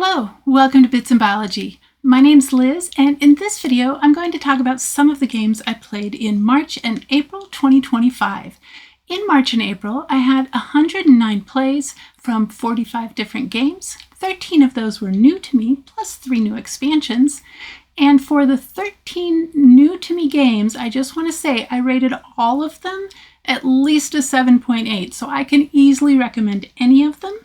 Hello, welcome to Bits in Biology. My name's Liz, and in this video I'm going to talk about some of the games I played in March and April 2025. In March and April, I had 109 plays from 45 different games. 13 of those were new to me, plus 3 new expansions. And for the 13 new to me games, I just want to say I rated all of them at least a 7.8, so I can easily recommend any of them.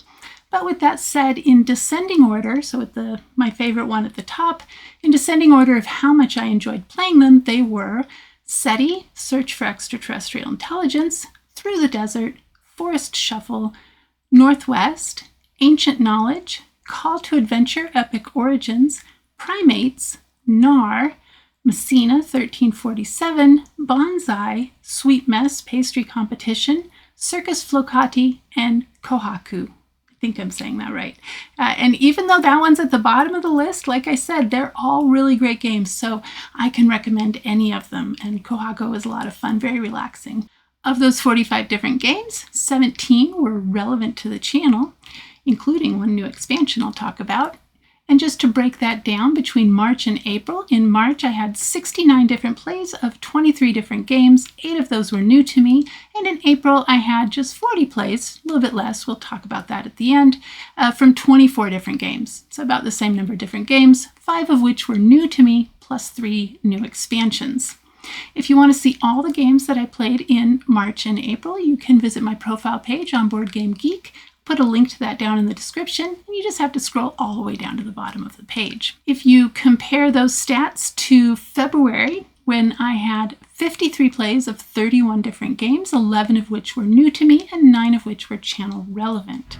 But with that said, in descending order, so with my favorite one at the top, in descending order of how much I enjoyed playing them, they were SETI, Search for Extraterrestrial Intelligence, Through the Desert, Forest Shuffle, Northwest, Ancient Knowledge, Call to Adventure, Epic Origins, Primates, NAR, Messina 1347, Bonsai, Sweet Mess Pastry Competition, Circus Flocati, and Kōhaku. I think I'm saying that right. And even though that one's at the bottom of the list, like I said, they're all really great games, so I can recommend any of them. And Kōhaku was a lot of fun, very relaxing. Of those 45 different games, 17 were relevant to the channel, including one new expansion I'll talk about. And just to break that down between March and April, in March I had 69 different plays of 23 different games. 8 of those were new to me. And in April I had just 40 plays, a little bit less, we'll talk about that at the end, from 24 different games. So about the same number of different games, 5 of which were new to me, plus 3 new expansions. If you want to see all the games that I played in March and April, you can visit my profile page on Board Game Geek. Put a link to that down in the description, and you just have to scroll all the way down to the bottom of the page. If you compare those stats to February, when I had 53 plays of 31 different games, 11 of which were new to me and 9 of which were channel relevant.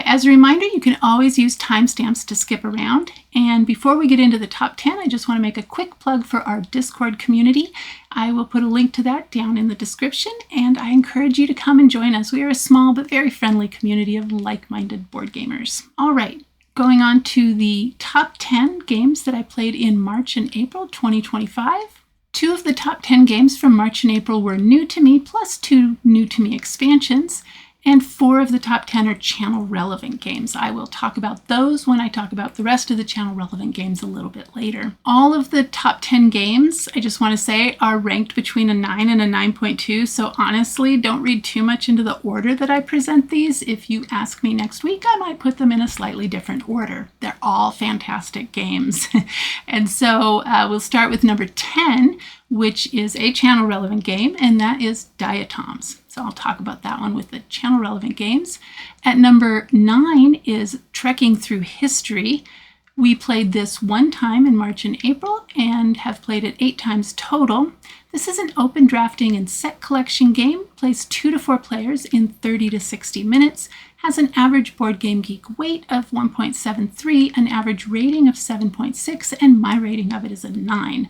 As a reminder, you can always use timestamps to skip around. And before we get into the top 10, I just want to make a quick plug for our Discord community. I will put a link to that down in the description, and I encourage you to come and join us. We are a small but very friendly community of like-minded board gamers. All right, going on to the top 10 games that I played in March and April 2025. 2 of the top 10 games from March and April were new to me, plus 2 new to me expansions. And 4 of the top 10 are channel relevant games. I will talk about those when I talk about the rest of the channel relevant games a little bit later. All of the top 10 games, I just want to say, are ranked between a 9 and a 9.2. So honestly, don't read too much into the order that I present these. If you ask me next week, I might put them in a slightly different order. They're all fantastic games. And so we'll start with number 10, which is a channel relevant game, and that is Diatoms. So I'll talk about that one with the channel relevant games. At number 9 is Trekking Through History. We played this 1 time in March and April and have played it 8 times total. This is an open drafting and set collection game, plays 2 to 4 players in 30 to 60 minutes, has an average Board Game Geek weight of 1.73, an average rating of 7.6, and my rating of it is a 9.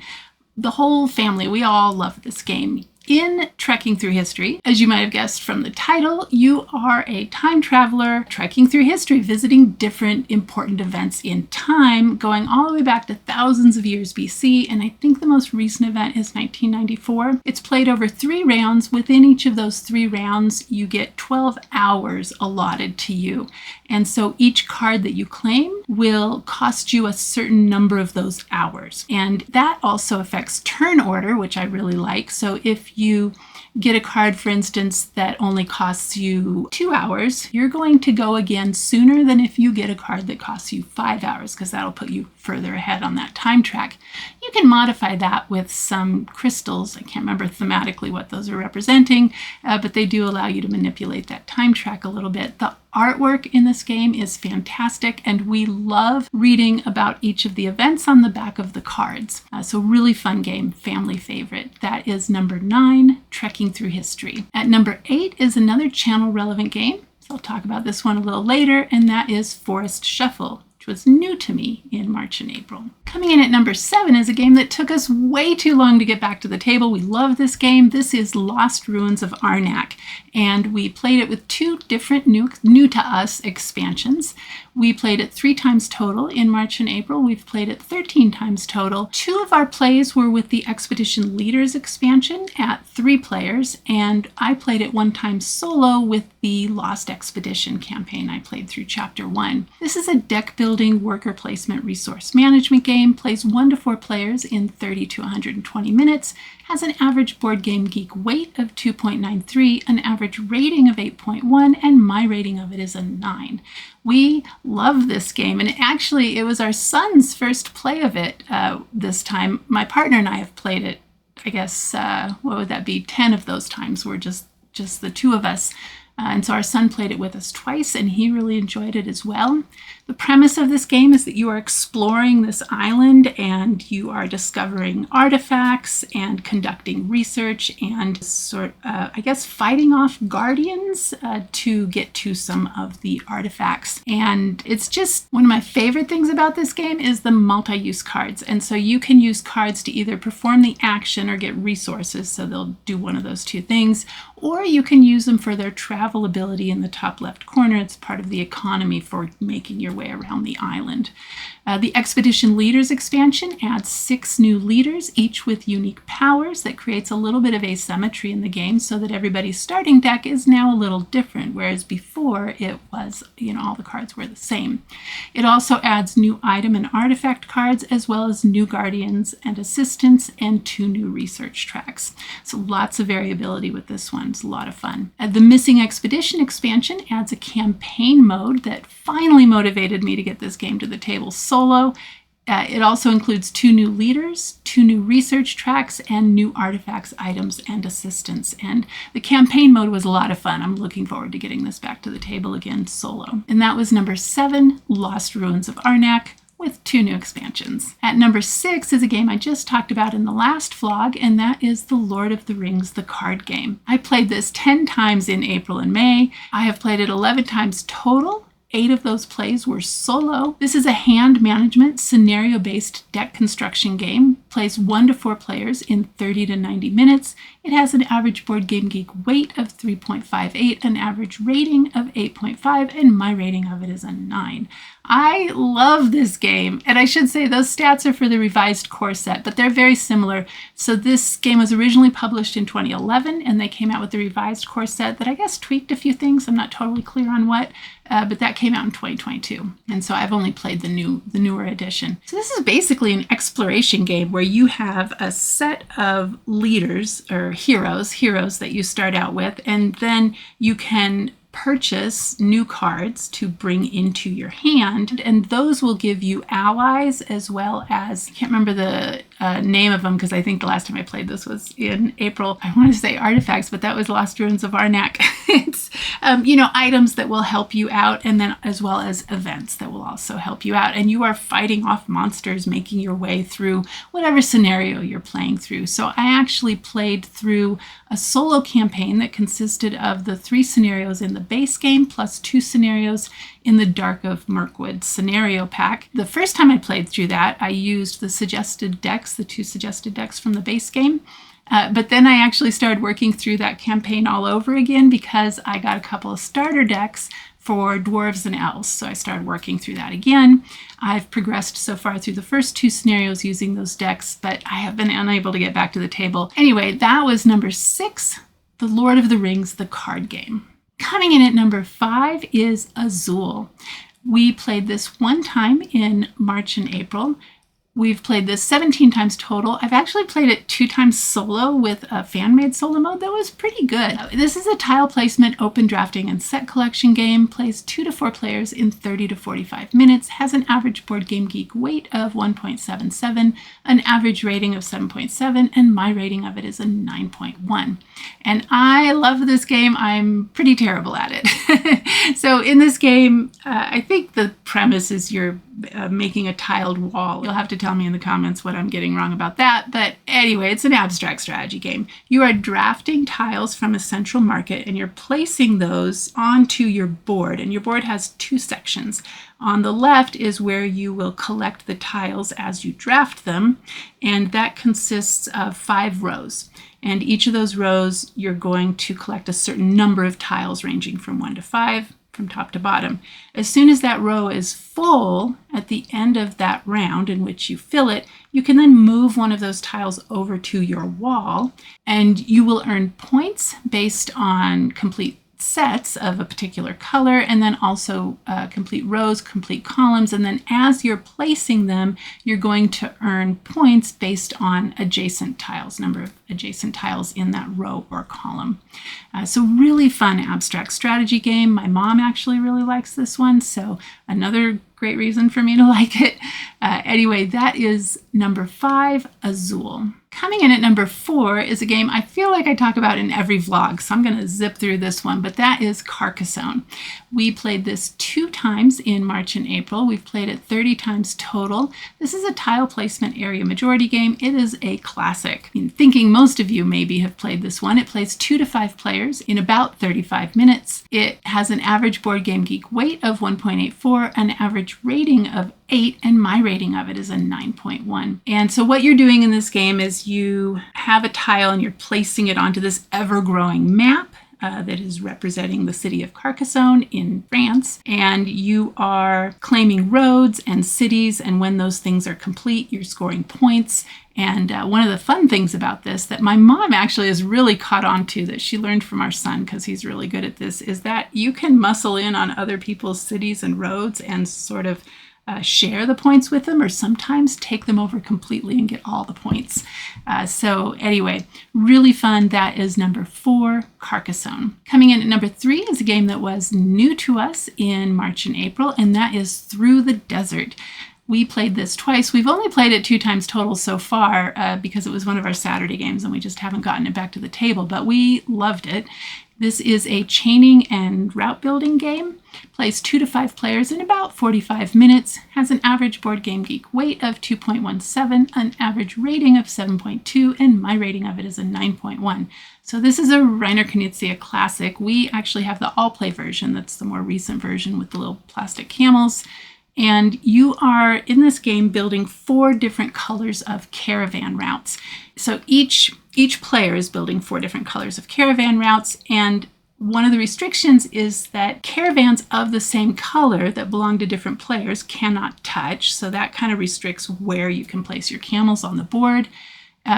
The whole family, we all love this game. In Trekking Through History, as you might have guessed from the title, you are a time traveler trekking through history, visiting different important events in time, going all the way back to thousands of years BC, and I think the most recent event is 1994. It's played over 3 rounds. Within each of those 3 rounds, you get 12 hours allotted to you. And so each card that you claim will cost you a certain number of those hours. And that also affects turn order, which I really like. So if you get a card, for instance, that only costs you 2 hours, you're going to go again sooner than if you get a card that costs you 5 hours, because that'll put you further ahead on that time track. You can modify that with some crystals. I can't remember thematically what those are representing, but they do allow you to manipulate that time track a little bit. The artwork in this game is fantastic, and we love reading about each of the events on the back of the cards. So really fun game, family favorite. That is number 9, Trekking Through History. At number 8 is another channel relevant game. So I'll talk about this one a little later, and that is Forest Shuffle, which was new to me in March and April. Coming in at number 7 is a game that took us way too long to get back to the table. We love this game. This is Lost Ruins of Arnak, and we played it with 2 different new to us expansions. We played it 3 times total in March and April. We've played it 13 times total. 2 of our plays were with the Expedition Leaders expansion at 3 players, and I played it 1 time solo with the Lost Expedition campaign. I played through Chapter 1. This is a deck building, worker placement, resource management game. Plays 1 to 4 players in 30 to 120 minutes, has an average Board Game Geek weight of 2.93, an average rating of 8.1, and my rating of it is a 9. We love this game, and actually it was our son's first play of it this time. My partner and I have played it, I guess, what would that be, 10 of those times were just the 2 of us. And so our son played it with us twice, and he really enjoyed it as well. The premise of this game is that you are exploring this island and you are discovering artifacts and conducting research and fighting off guardians to get to some of the artifacts. And it's just one of my favorite things about this game is the multi-use cards. And so you can use cards to either perform the action or get resources, so they'll do one of those 2 things, or you can use them for their travel ability in the top left corner. It's part of the economy for making your way around the island. The Expedition Leaders expansion adds 6 new leaders, each with unique powers. That creates a little bit of asymmetry in the game so that everybody's starting deck is now a little different, whereas before it was, all the cards were the same. It also adds new item and artifact cards, as well as new guardians and assistants and 2 new research tracks. So lots of variability with this one. It's a lot of fun. The Missing Expedition expansion adds a campaign mode that finally motivated me to get this game to the table solo. It also includes 2 new leaders, 2 new research tracks, and new artifacts, items, and assistants. And the campaign mode was a lot of fun. I'm looking forward to getting this back to the table again solo. And that was number 7, Lost Ruins of Arnak, with 2 new expansions. At number 6 is a game I just talked about in the last vlog, and that is The Lord of the Rings, the card game. I played this 10 times in April and May. I have played it 11 times total. 8 of those plays were solo. This is a hand management scenario-based deck construction game. Plays 1 to 4 players in 30 to 90 minutes. It has an average Board Game Geek weight of 3.58, an average rating of 8.5, and my rating of it is a 9. I love this game, and I should say those stats are for the revised core set, but they're very similar. So this game was originally published in 2011, and they came out with the revised core set that I guess tweaked a few things. I'm not totally clear on what, but that came out in 2022, and so I've only played the newer edition. So this is basically an exploration game where you have a set of leaders or heroes that you start out with, and then you can purchase new cards to bring into your hand, and those will give you allies as well as, I can't remember the name of them because I think the last time I played this was in April. I want to say artifacts, but that was Lost Ruins of Arnak. It's, items that will help you out, and then as well as events that will also help you out. And you are fighting off monsters, making your way through whatever scenario you're playing through. So I actually played through a solo campaign that consisted of the 3 scenarios in the base game plus 2 scenarios in the Dark of Mirkwood scenario pack. The first time I played through that, I used the suggested decks, the 2 suggested decks from the base game. But then I actually started working through that campaign all over again because I got a couple of starter decks for dwarves and elves. So I started working through that again. I've progressed so far through the first 2 scenarios using those decks, but I have been unable to get back to the table. Anyway, that was number 6, The Lord of the Rings, the card game. Coming in at number 5 is Azul. We played this 1 time in March and April. We've played this 17 times total. I've actually played it 2 times solo with a fan-made solo mode that was pretty good. This is a tile placement, open drafting, and set collection game. Plays 2 to 4 players in 30 to 45 minutes. Has an average Board Game Geek weight of 1.77, an average rating of 7.7, and my rating of it is a 9.1. And I love this game. I'm pretty terrible at it. So in this game, I think the premise is you're making a tiled wall. You'll have to tell me in the comments what I'm getting wrong about that. But anyway, it's an abstract strategy game. You are drafting tiles from a central market and you're placing those onto your board. And your board has two sections. On the left is where you will collect the tiles as you draft them. And that consists of 5 rows. And each of those rows, you're going to collect a certain number of tiles ranging from 1 to 5. From top to bottom. As soon as that row is full at the end of that round in which you fill it, you can then move one of those tiles over to your wall and you will earn points based on complete sets of a particular color and then also complete rows, complete columns, and then as you're placing them, you're going to earn points based on adjacent tiles, number of adjacent tiles in that row or column. So really fun abstract strategy game. My mom actually really likes this one, so another great reason for me to like it. Anyway, that is number 5, Azul. Coming in at number 4 is a game I feel like I talk about in every vlog, so I'm going to zip through this one, but that is Carcassonne. We played this 2 times in March and April. We've played it 30 times total. This is a tile placement area majority game. It is a classic. I'm thinking most of you maybe have played this one. It plays 2 to 5 players in about 35 minutes. It has an average Board Game Geek weight of 1.84, an average rating of 8, and my rating of it is a 9.1. And so what you're doing in this game is you have a tile and you're placing it onto this ever-growing map that is representing the city of Carcassonne in France. And you are claiming roads and cities, and when those things are complete, you're scoring points. And one of the fun things about this that my mom actually has really caught on to, that she learned from our son because he's really good at this, is that you can muscle in on other people's cities and roads and sort of share the points with them, or sometimes take them over completely and get all the points. So anyway, really fun. That is number 4, Carcassonne. Coming in at number 3 is a game that was new to us in March and April, and that is Through the Desert. We played this twice. We've only played it 2 times total so far because it was one of our Saturday games and we just haven't gotten it back to the table, but we loved it. This is a chaining and route building game. Plays 2 to 5 players in about 45 minutes. Has an average Board Game Geek weight of 2.17, an average rating of 7.2, and my rating of it is a 9.1. So this is a Reiner Knizia classic. We actually have the all-play version. That's the more recent version with the little plastic camels. And you are, in this game, building 4 different colors of caravan routes. So each player is building 4 different colors of caravan routes, and one of the restrictions is that caravans of the same color that belong to different players cannot touch. So that kind of restricts where you can place your camels on the board.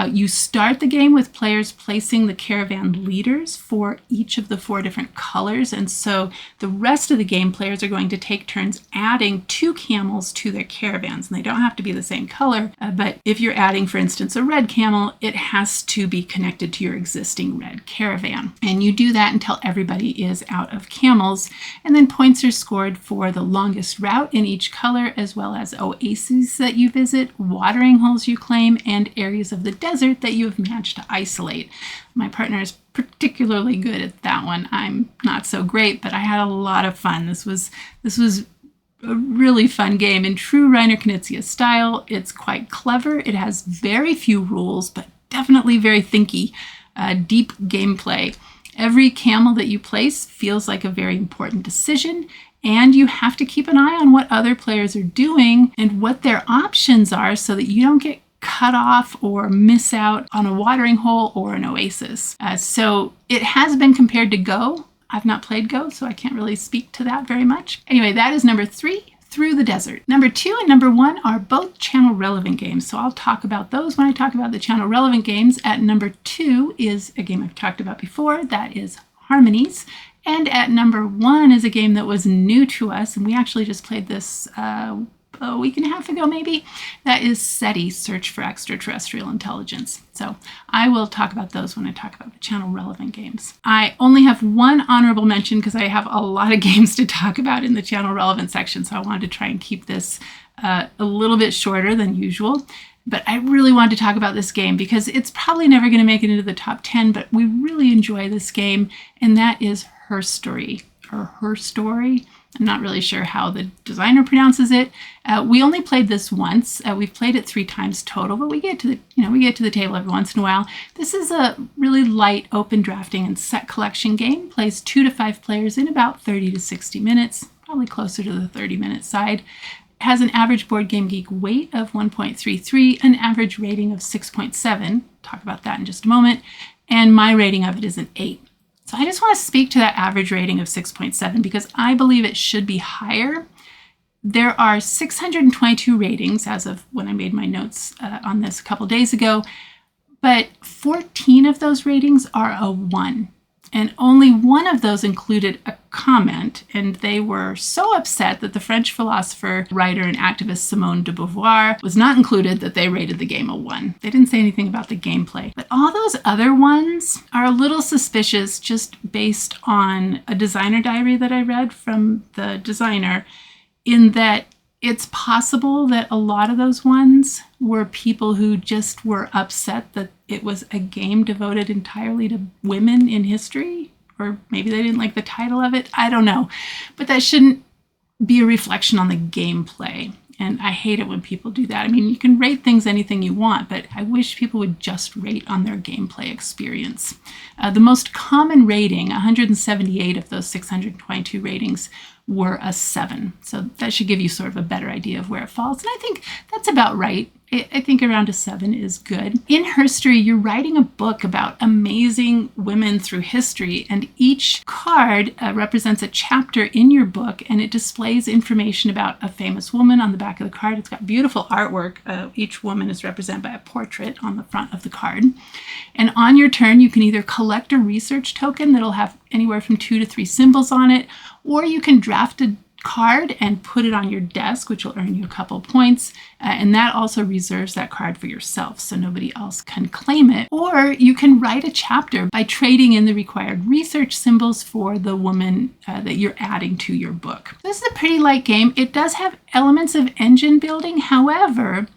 You start the game with players placing the caravan leaders for each of the 4 different colors. And so the rest of the game, players are going to take turns adding 2 camels to their caravans. And they don't have to be the same color. But if you're adding, for instance, a red camel, it has to be connected to your existing red caravan. And you do that until everybody is out of camels. And then points are scored for the longest route in each color, as well as oases that you visit, watering holes you claim, and areas of the desert that you have managed to isolate. My partner is particularly good at that one. I'm not so great, but I had a lot of fun. This was a really fun game in true Reiner Knizia style. It's quite clever. It has very few rules, but definitely very thinky, deep gameplay. Every camel that you place feels like a very important decision, and you have to keep an eye on what other players are doing and what their options are so that you don't get cut off or miss out on a watering hole or an oasis. So it has been compared to Go. I've not played Go, so I can't really speak to that very much. Anyway, that is number 3, Through the Desert. Number 2 and number 1 are both channel relevant games, so I'll talk about those when I talk about the channel relevant games. At number 2 is a game I've talked about before, that is Harmonies. And at number 1 is a game that was new to us, and we actually just played this a week and a half ago maybe. That is SETI, Search for Extraterrestrial Intelligence. So I will talk about those when I talk about the channel relevant games. I only have one honorable mention because I have a lot of games to talk about in the channel relevant section, so I wanted to try and keep this a little bit shorter than usual. But I really wanted to talk about this game because it's probably never going to make it into the top 10, but we really enjoy this game, and that is HerStory. or HerStory. I'm not really sure how the designer pronounces it. We only played this once. We've played it 3 times total, but we get to the table every once in a while. This is a really light open drafting and set collection game. Plays 2 to 5 players in about 30 to 60 minutes, probably closer to the 30-minute side. It has an average Board Game Geek weight of 1.33, an average rating of 6.7. Talk about that in just a moment. And my rating of it is an 8. So I just want to speak to that average rating of 6.7 because I believe it should be higher. There are 622 ratings as of when I made my notes on this a couple days ago, but 14 of those ratings are a 1. And only one of those included a comment, and they were so upset that the French philosopher, writer, and activist Simone de Beauvoir was not included that they rated the game a 1. They didn't say anything about the gameplay. But all those other ones are a little suspicious just based on a designer diary that I read from the designer, in that it's possible that a lot of those ones were people who just were upset that it was a game devoted entirely to women in history, or maybe they didn't like the title of it. I don't know. But that shouldn't be a reflection on the gameplay. And I hate it when people do that. I mean, you can rate things anything you want, but I wish people would just rate on their gameplay experience. The most common rating, 178 of those 622 ratings, were a 7. So that should give you sort of a better idea of where it falls. And I think that's about right. I think around a 7 is good. In HerStory, you're writing a book about amazing women through history, and each card represents a chapter in your book, and it displays information about a famous woman on the back of the card. It's got beautiful artwork. Each woman is represented by a portrait on the front of the card. And on your turn, you can either collect a research token that'll have anywhere from 2 to 3 symbols on it, or you can draft a card and put it on your desk, which will earn you a couple points. And that also reserves that card for yourself, so nobody else can claim it. Or you can write a chapter by trading in the required research symbols for the woman that you're adding to your book. This is a pretty light game. It does have elements of engine building. However,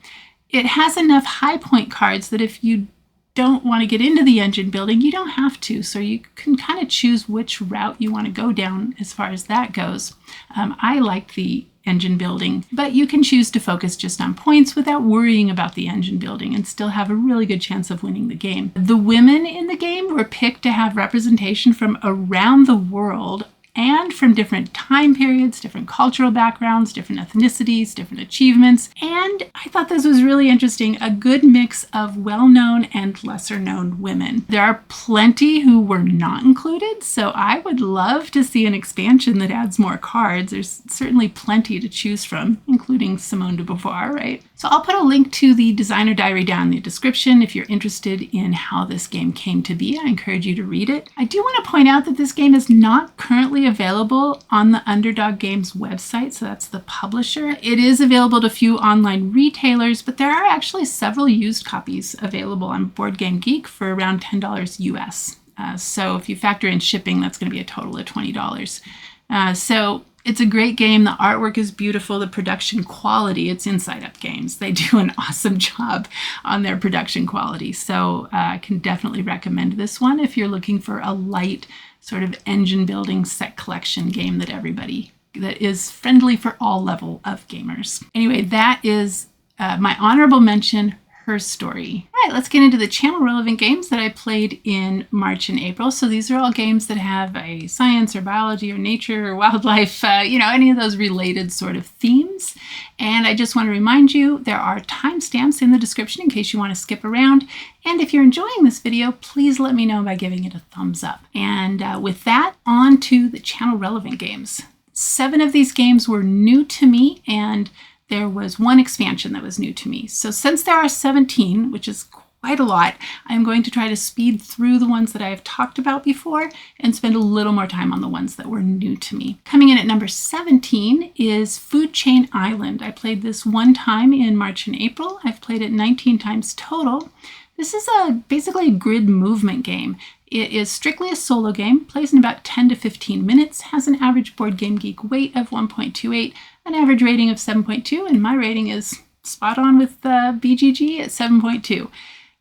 it has enough high point cards that if you don't want to get into the engine building, you don't have to. So you can kind of choose which route you want to go down as far as that goes. I like the engine building, but you can choose to focus just on points without worrying about the engine building and still have a really good chance of winning the game. The women in the game were picked to have representation from around the world and from different time periods, different cultural backgrounds, different ethnicities, different achievements. And I thought this was really interesting, a good mix of well-known and lesser-known women. There are plenty who were not included, so I would love to see an expansion that adds more cards. There's certainly plenty to choose from, including Simone de Beauvoir, right? So I'll put a link to the designer diary down in the description if you're interested in how this game came to be. I encourage you to read it. I do want to point out that this game is not currently available on the Underdog Games website, so that's the publisher. It is available to a few online retailers, but there are actually several used copies available on Board Game Geek for around $10 US. So if you factor in shipping, that's going to be a total of $20. So it's a great game. The artwork is beautiful. The production quality, it's Inside Up Games. They do an awesome job on their production quality. So I can definitely recommend this one if you're looking for a light sort of engine building set collection game that is friendly for all level of gamers. Anyway, that is my honorable mention, HerStory. All right, let's get into the channel relevant games that I played in March and April. So these are all games that have a science or biology or nature or wildlife, any of those related sort of themes. And I just want to remind you, there are timestamps in the description in case you want to skip around. And if you're enjoying this video, please let me know by giving it a thumbs up. And with that, on to the channel relevant games. 7 of these games were new to me, and there was 1 expansion that was new to me. So since there are 17, which is quite a lot, I'm going to try to speed through the ones that I have talked about before and spend a little more time on the ones that were new to me. Coming in at number 17 is Food Chain Island. I played this 1 time in March and April. I've played it 19 times total. This is basically a grid movement game. It is strictly a solo game, plays in about 10 to 15 minutes, has an average Board Game Geek weight of 1.28, an average rating of 7.2, and my rating is spot on with BGG at 7.2.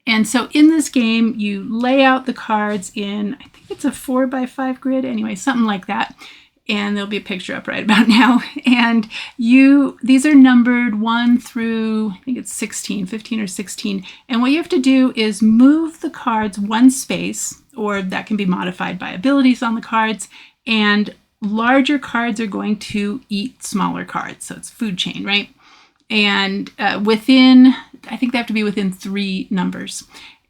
And so in this game, you lay out the cards in, I think it's a 4x5 grid, anyway, something like that. and there'll be a picture up right about now. And these are numbered 1 through, I think it's 16, 15 or 16. And what you have to do is move the cards one space, or that can be modified by abilities on the cards. And larger cards are going to eat smaller cards. So it's food chain, right? And I think they have to be within 3 numbers.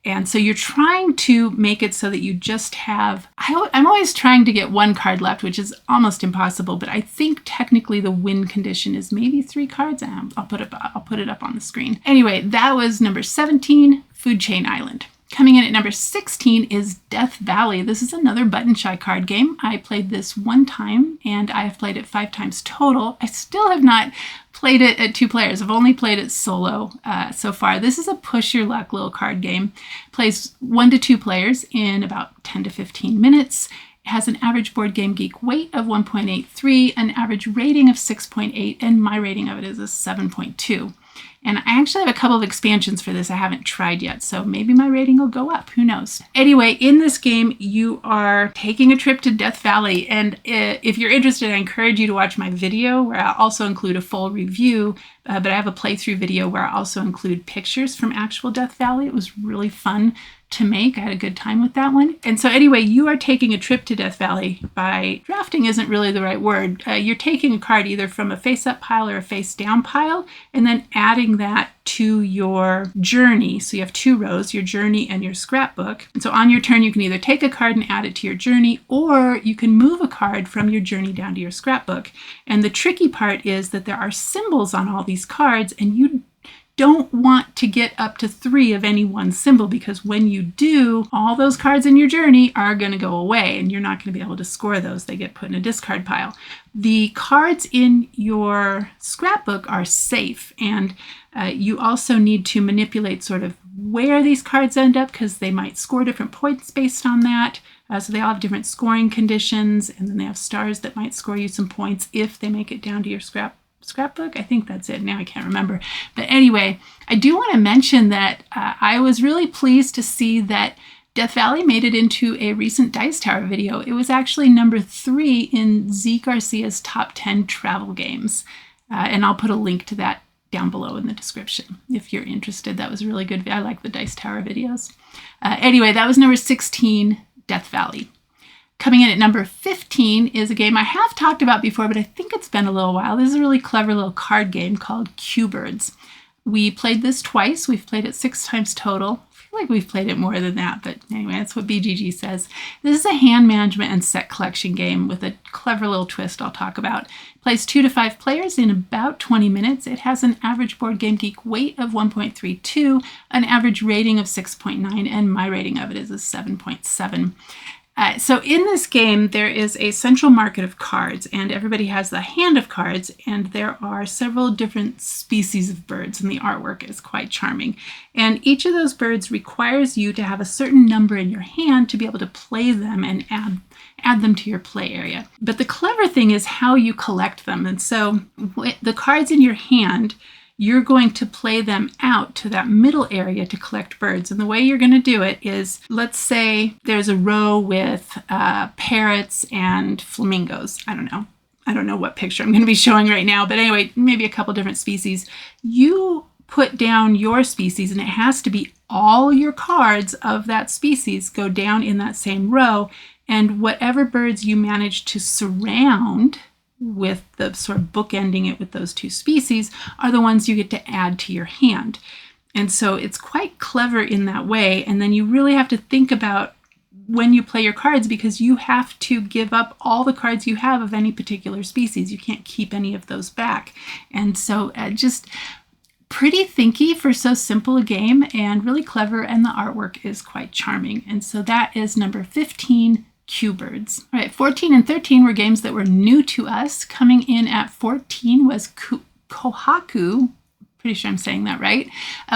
And so you're trying to make it so that you just have, I'm always trying to get 1 card left, which is almost impossible, but I think technically the win condition is maybe 3 cards. I'll put it up on the screen. Anyway, that was number 17, Food Chain Island. Coming in at number 16 is Death Valley. This is another button shy card game. I played this 1 time and I have played it 5 times total. I still have not played it at 2 players. I've only played it solo so far. This is a push your luck little card game. Plays 1 to 2 players in about 10 to 15 minutes. It has an average Board Game Geek weight of 1.83, an average rating of 6.8, and my rating of it is a 7.2. And I actually have a couple of expansions for this I haven't tried yet, so maybe my rating will go up. Who knows? Anyway, in this game, you are taking a trip to Death Valley. And if you're interested, I encourage you to watch my video where I'll also include a full review. But I have a playthrough video where I also include pictures from actual Death Valley. It was really fun to make. I had a good time with that one. And so anyway, you are taking a trip to Death Valley by drafting isn't really the right word. You're taking a card either from a face-up pile or a face-down pile and then adding that to your journey. So you have 2 rows, your journey and your scrapbook. And so on your turn, you can either take a card and add it to your journey, or you can move a card from your journey down to your scrapbook. And the tricky part is that there are symbols on all these cards, and you don't want to get up to 3 of any one symbol, because when you do, all those cards in your journey are going to go away and you're not going to be able to score those. They get put in a discard pile. The cards in your scrapbook are safe, and you also need to manipulate sort of where these cards end up, because they might score different points based on that. So they all have different scoring conditions, and then they have stars that might score you some points if they make it down to your scrapbook. I think that's it. Now I can't remember. But anyway, I do want to mention that I was really pleased to see that Death Valley made it into a recent Dice Tower video. It was actually number 3 in Z Garcia's top 10 travel games. And I'll put a link to that down below in the description if you're interested. That was a really good. I like the Dice Tower videos. Anyway, that was number 16, Death Valley. Coming in at number 15 is a game I have talked about before, but I think it's been a little while. This is a really clever little card game called CuBirds. We played this twice. We've played it 6 times total. I feel like we've played it more than that, but anyway, that's what BGG says. This is a hand management and set collection game with a clever little twist I'll talk about. It plays 2 to 5 players in about 20 minutes. It has an average Board Game Geek weight of 1.32, an average rating of 6.9, and my rating of it is a 7.7. So in this game, there is a central market of cards, and everybody has the hand of cards, and there are several different species of birds, and the artwork is quite charming. And each of those birds requires you to have a certain number in your hand to be able to play them and add them to your play area. But the clever thing is how you collect them. And so the cards in your hand, you're going to play them out to that middle area to collect birds. And the way you're going to do it is, let's say there's a row with parrots and flamingos. I don't know what picture I'm going to be showing right now, but anyway, maybe a couple different species. You put down your species, and it has to be all your cards of that species go down in that same row. And whatever birds you manage to surround with the sort of bookending it with those 2 species are the ones you get to add to your hand. And so it's quite clever in that way. And then you really have to think about when you play your cards, because you have to give up all the cards you have of any particular species. You can't keep any of those back. And so just pretty thinky for so simple a game, and really clever, and the artwork is quite charming. And so that is number 15, CuBirds. All right, 14 and 13 were games that were new to us. Coming in at 14 was Kōhaku. Pretty sure I'm saying that right.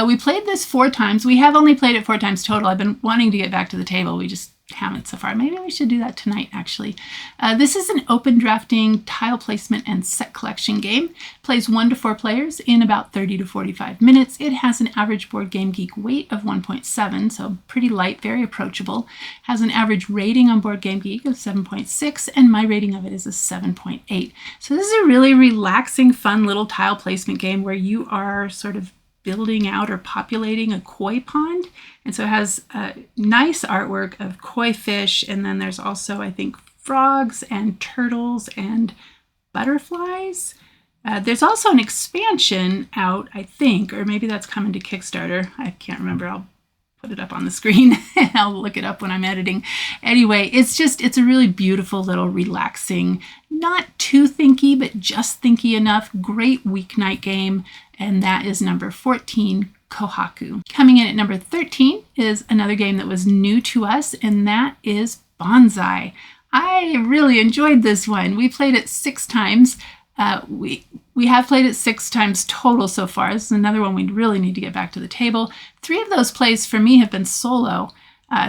We played this 4 times. We have only played it 4 times total. I've been wanting to get back to the table. We just haven't so far. Maybe we should do that tonight, actually. This is an open drafting tile placement and set collection game. Plays 1 to 4 players in about 30 to 45 minutes. It has an average Board Game Geek weight of 1.7, so pretty light, very approachable. Has an average rating on Board Game Geek of 7.6, and my rating of it is a 7.8. So this is a really relaxing, fun little tile placement game where you are sort of building out or populating a koi pond. And so it has nice artwork of koi fish. And then there's also, I think, frogs and turtles and butterflies. There's also an expansion out, I think, or maybe that's coming to Kickstarter. I can't remember. I'll put it up on the screen and I'll look it up when I'm editing. Anyway, it's a really beautiful little relaxing, not too thinky, but just thinky enough. Great weeknight game. And that is number 14, Kōhaku. Coming in at number 13 is another game that was new to us, and that is Bonsai. I really enjoyed this one. We played it 6 times. We have played it 6 times total so far. This is another one we really need to get back to the table. 3 of those plays for me have been solo.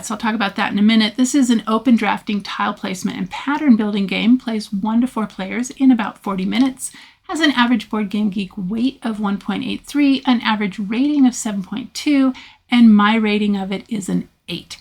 So I'll talk about that in a minute. This is an open drafting tile placement and pattern building game. Plays 1 to 4 players in about 40 minutes. Has an average Board Game Geek weight of 1.83, an average rating of 7.2, and my rating of it is an 8.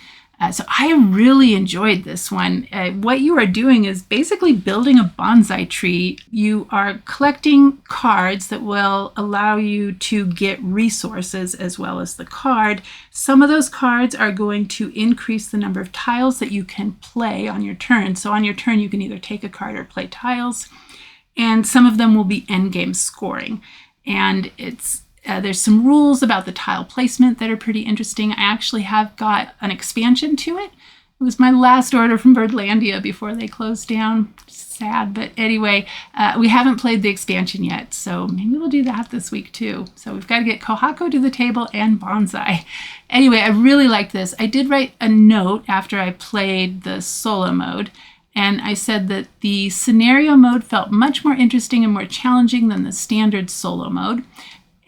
So I really enjoyed this one. What you are doing is basically building a bonsai tree. You are collecting cards that will allow you to get resources as well as the card. Some of those cards are going to increase the number of tiles that you can play on your turn. So on your turn, you can either take a card or play tiles. And some of them will be endgame scoring. And there's some rules about the tile placement that are pretty interesting. I actually have got an expansion to it. It was my last order from Birdlandia before they closed down. Sad, but anyway, we haven't played the expansion yet, so maybe we'll do that this week too. So we've got to get Kōhaku to the table and Bonsai. Anyway, I really like this. I did write a note after I played the solo mode, and I said that the scenario mode felt much more interesting and more challenging than the standard solo mode,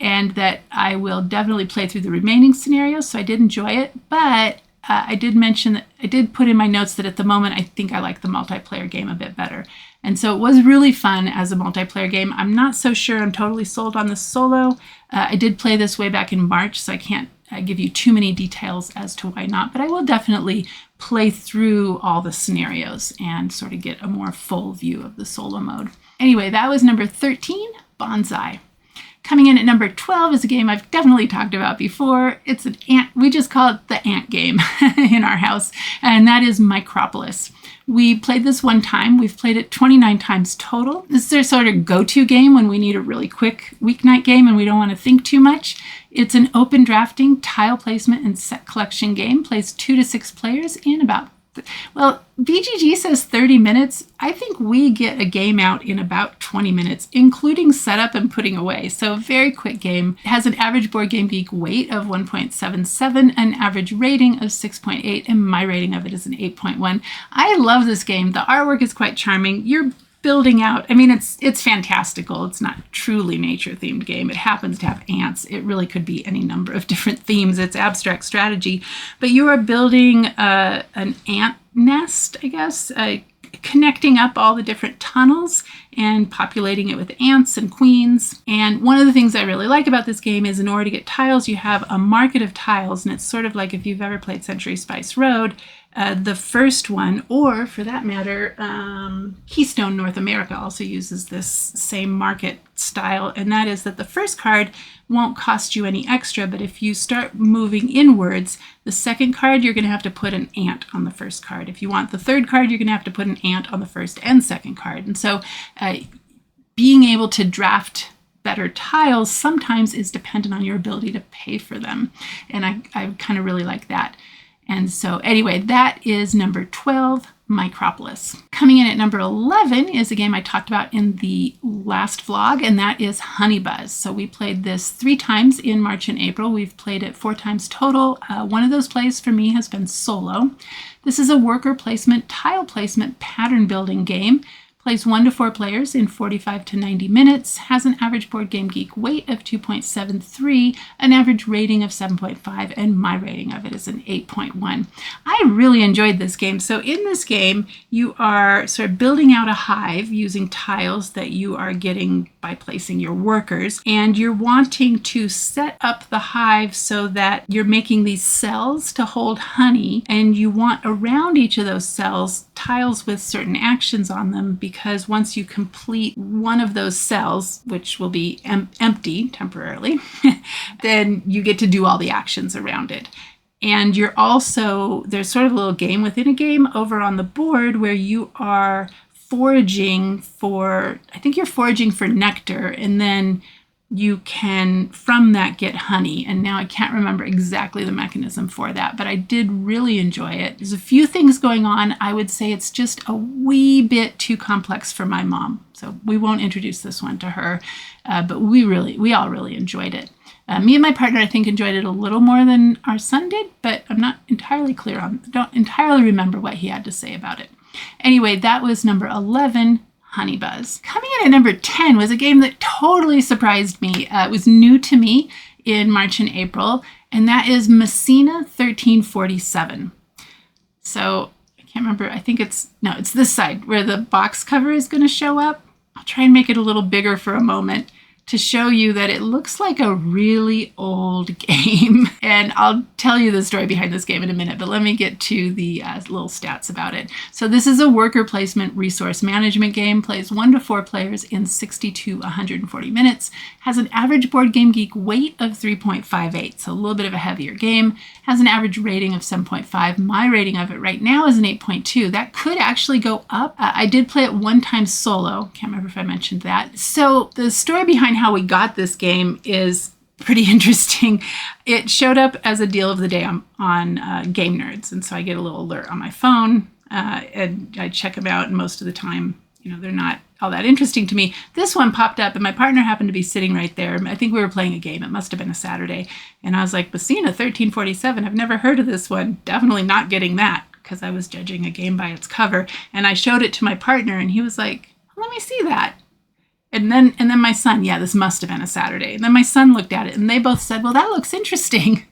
and that I will definitely play through the remaining scenarios, so I did enjoy it. But I did mention that I did put in my notes that at the moment I think I like the multiplayer game a bit better. And so it was really fun as a multiplayer game. I'm not so sure I'm totally sold on the solo. I did play this way back in March, so I can't give you too many details as to why not, but I will definitely play through all the scenarios and sort of get a more full view of the solo mode. Anyway, that was number 13, Bonsai. Coming in at number 12 is a game I've definitely talked about before. It's an ant, we just call it the ant game in our house, and that is Micropolis. We played this one time. We've played it 29 times total. This is our sort of go-to game when we need a really quick weeknight game and we don't want to think too much. It's an open drafting, tile placement, and set collection game. Plays 2 to 6 players in about, well, BGG says 30 minutes. I think we get a game out in about 20 minutes, including setup and putting away. So a very quick game. It has an average Board Game Geek weight of 1.77, an average rating of 6.8, and my rating of it is an 8.1. I love this game. The artwork is quite charming. You're building out, I mean, it's fantastical. It's not a truly nature-themed game. It happens to have ants. It really could be any number of different themes. It's abstract strategy. But you are building an ant nest, I guess, connecting up all the different tunnels and populating it with ants and queens. And one of the things I really like about this game is in order to get tiles, you have a market of tiles. And it's sort of like if you've ever played Century Spice Road, the first one, or for that matter, Keystone North America also uses this same market style, and that is that the first card won't cost you any extra, but if you start moving inwards, the second card, you're going to have to put an ant on the first card. If you want the third card, you're going to have to put an ant on the first and second card. And so being able to draft better tiles sometimes is dependent on your ability to pay for them, and I kind of really like that. And so anyway, that is number 12, Micropolis. Coming in at number 11 is a game I talked about in the last vlog, and that is HoneyBuzz. So we played this 3 times in March and April. We've played it 4 times total. One of those plays for me has been solo. This is a worker placement, tile placement, pattern building game. Plays 1 to 4 players in 45 to 90 minutes, has an average Board Game Geek weight of 2.73, an average rating of 7.5, and my rating of it is an 8.1. I really enjoyed this game. So in this game, you are sort of building out a hive using tiles that you are getting by placing your workers, and you're wanting to set up the hive so that you're making these cells to hold honey, and you want around each of those cells tiles with certain actions on them, because once you complete one of those cells, which will be empty temporarily, then you get to do all the actions around it. And you're also, there's sort of a little game within a game over on the board where you are foraging for, I think you're foraging for nectar, and then you can from that get honey. And now I can't remember exactly the mechanism for that, but I did really enjoy it. There's a few things going on. I would say it's just a wee bit too complex for my mom, so we won't introduce this one to her, but we all really enjoyed it. Me and my partner, I think, enjoyed it a little more than our son did, but I'm not entirely clear on, don't entirely remember what he had to say about it. Anyway, that was number 11, HoneyBuzz. Coming in at number 10 was a game that totally surprised me. It was new to me in March and April, and that is Messina 1347. So I can't remember, I think it's this side where the box cover is going to show up. I'll try and make it a little bigger for a moment to show you that it looks like a really old game. And I'll tell you the story behind this game in a minute, but let me get to the little stats about it. So this is a worker placement resource management game, plays 1 to 4 players in 60 to 140 minutes, has an average Board Game Geek weight of 3.58, so a little bit of a heavier game, has an average rating of 7.5. My rating of it right now is an 8.2. That could actually go up. I did play it one time solo. Can't remember if I mentioned that. So the story behind how we got this game is pretty interesting. It showed up as a deal of the day on Game Nerds, and so I get a little alert on my phone, and I check them out, and most of the time, they're not all that interesting to me. This one popped up, and my partner happened to be sitting right there. I think we were playing a game. It must have been a Saturday, and I was like, Messina 1347, I've never heard of this one. Definitely not getting that, because I was judging a game by its cover, and I showed it to my partner, and he was like, let me see that. And then my son, this must have been a Saturday. And then my son looked at it, and they both said, well, that looks interesting.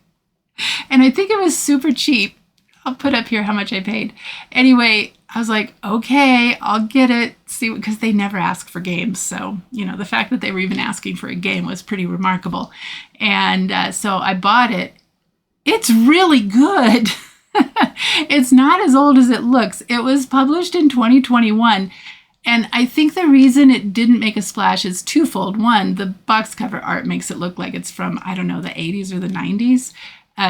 And I think it was super cheap. I'll put up here how much I paid. Anyway, I was like, okay, I'll get it. See, because they never ask for games. So, the fact that they were even asking for a game was pretty remarkable. And so I bought it. It's really good. It's not as old as it looks. It was published in 2021. And I think the reason it didn't make a splash is twofold. One, the box cover art makes it look like it's from, I don't know, the 80s or the 90s.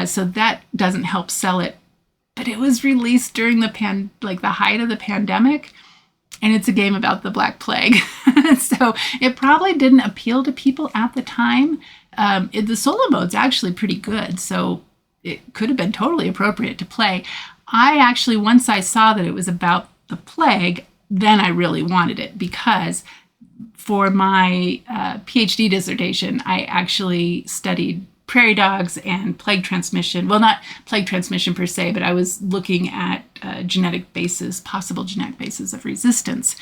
So that doesn't help sell it. But it was released during the height of the pandemic. And it's a game about the Black Plague. So it probably didn't appeal to people at the time. The solo mode's actually pretty good. So it could have been totally appropriate to play. I actually, once I saw that it was about the plague, then I really wanted it, because for my PhD dissertation, I actually studied prairie dogs and plague transmission. Well, not plague transmission per se, but I was looking at possible genetic bases of resistance.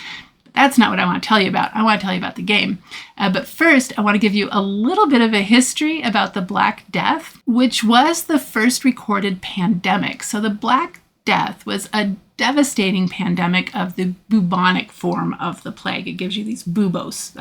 But that's not what I want to tell you about. I want to tell you about the game. But first, I want to give you a little bit of a history about the Black Death, which was the first recorded pandemic. So the Black Death was a devastating pandemic of the bubonic form of the plague. It gives you these buboes,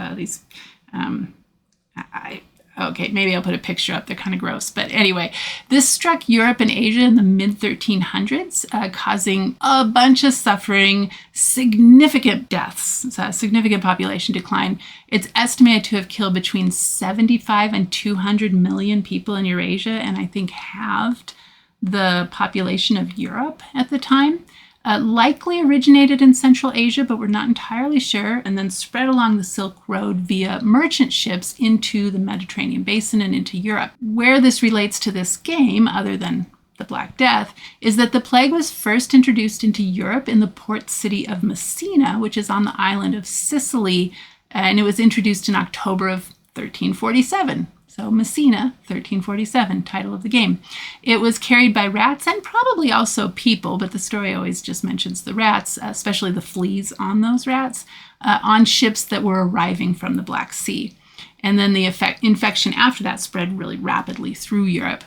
okay, maybe I'll put a picture up. They're kind of gross. But anyway, this struck Europe and Asia in the mid-1300s, causing a bunch of suffering, significant deaths, significant population decline. It's estimated to have killed between 75 and 200 million people in Eurasia, and I think halved the population of Europe at the time. Likely originated in Central Asia, but we're not entirely sure, and then spread along the Silk Road via merchant ships into the Mediterranean basin and into Europe. Where this relates to this game, other than the Black Death, is that the plague was first introduced into Europe in the port city of Messina, which is on the island of Sicily, and it was introduced in October of 1347. So Messina, 1347, title of the game. It was carried by rats and probably also people, but the story always just mentions the rats, especially the fleas on those rats, on ships that were arriving from the Black Sea. And then the infection after that spread really rapidly through Europe.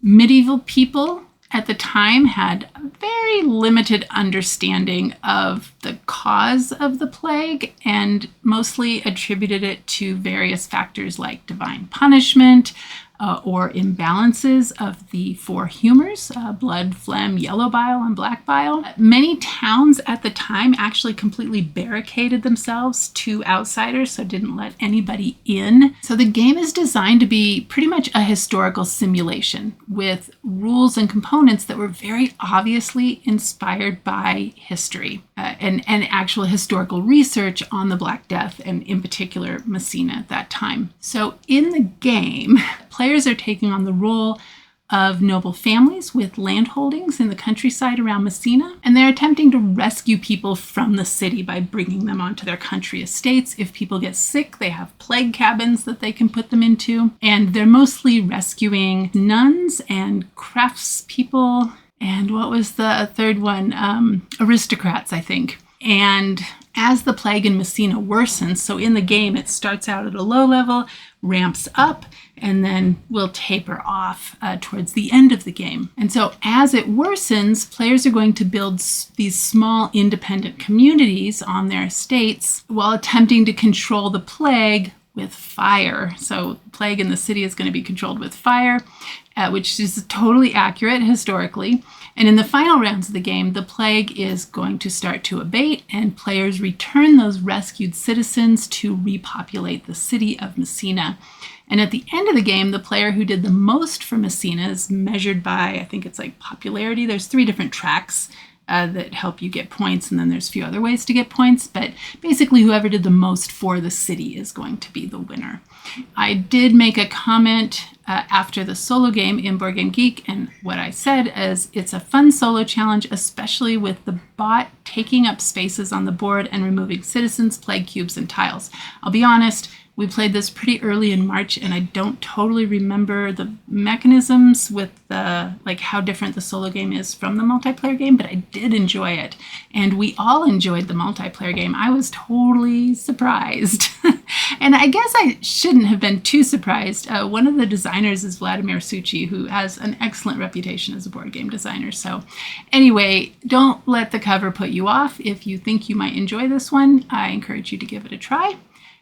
Medieval people at the time had a very limited understanding of the cause of the plague and mostly attributed it to various factors like divine punishment or imbalances of the four humors, blood, phlegm, yellow bile, and black bile. Many towns at the time actually completely barricaded themselves to outsiders, so didn't let anybody in. So the game is designed to be pretty much a historical simulation with rules and components that were very obviously inspired by history and actual historical research on the Black Death, and in particular Messina at that time. So in the game, players are taking on the role of noble families with land holdings in the countryside around Messina, and they're attempting to rescue people from the city by bringing them onto their country estates. If people get sick, they have plague cabins that they can put them into, and they're mostly rescuing nuns and craftspeople, and what was the third one? Aristocrats, I think. And as the plague in Messina worsens, so in the game it starts out at a low level, ramps up, and then will taper off towards the end of the game. And so as it worsens, players are going to build these small independent communities on their estates while attempting to control the plague with fire. So the plague in the city is going to be controlled with fire, which is totally accurate historically. And in the final rounds of the game, the plague is going to start to abate, and players return those rescued citizens to repopulate the city of Messina. And at the end of the game, the player who did the most for Messina is measured by, I think it's like popularity. There's 3 different tracks that help you get points, and then there's a few other ways to get points, but basically whoever did the most for the city is going to be the winner. I did make a comment after the solo game in Board Game Geek, and what I said is it's a fun solo challenge, especially with the bot taking up spaces on the board and removing citizens, plague cubes, and tiles. I'll be honest, we played this pretty early in March, and I don't totally remember the mechanisms with the, like how different the solo game is from the multiplayer game, but I did enjoy it. And we all enjoyed the multiplayer game. I was totally surprised. And I guess I shouldn't have been too surprised. One of the designers is Vladimir Suchi, who has an excellent reputation as a board game designer. So anyway, don't let the cover put you off. If you think you might enjoy this one, I encourage you to give it a try.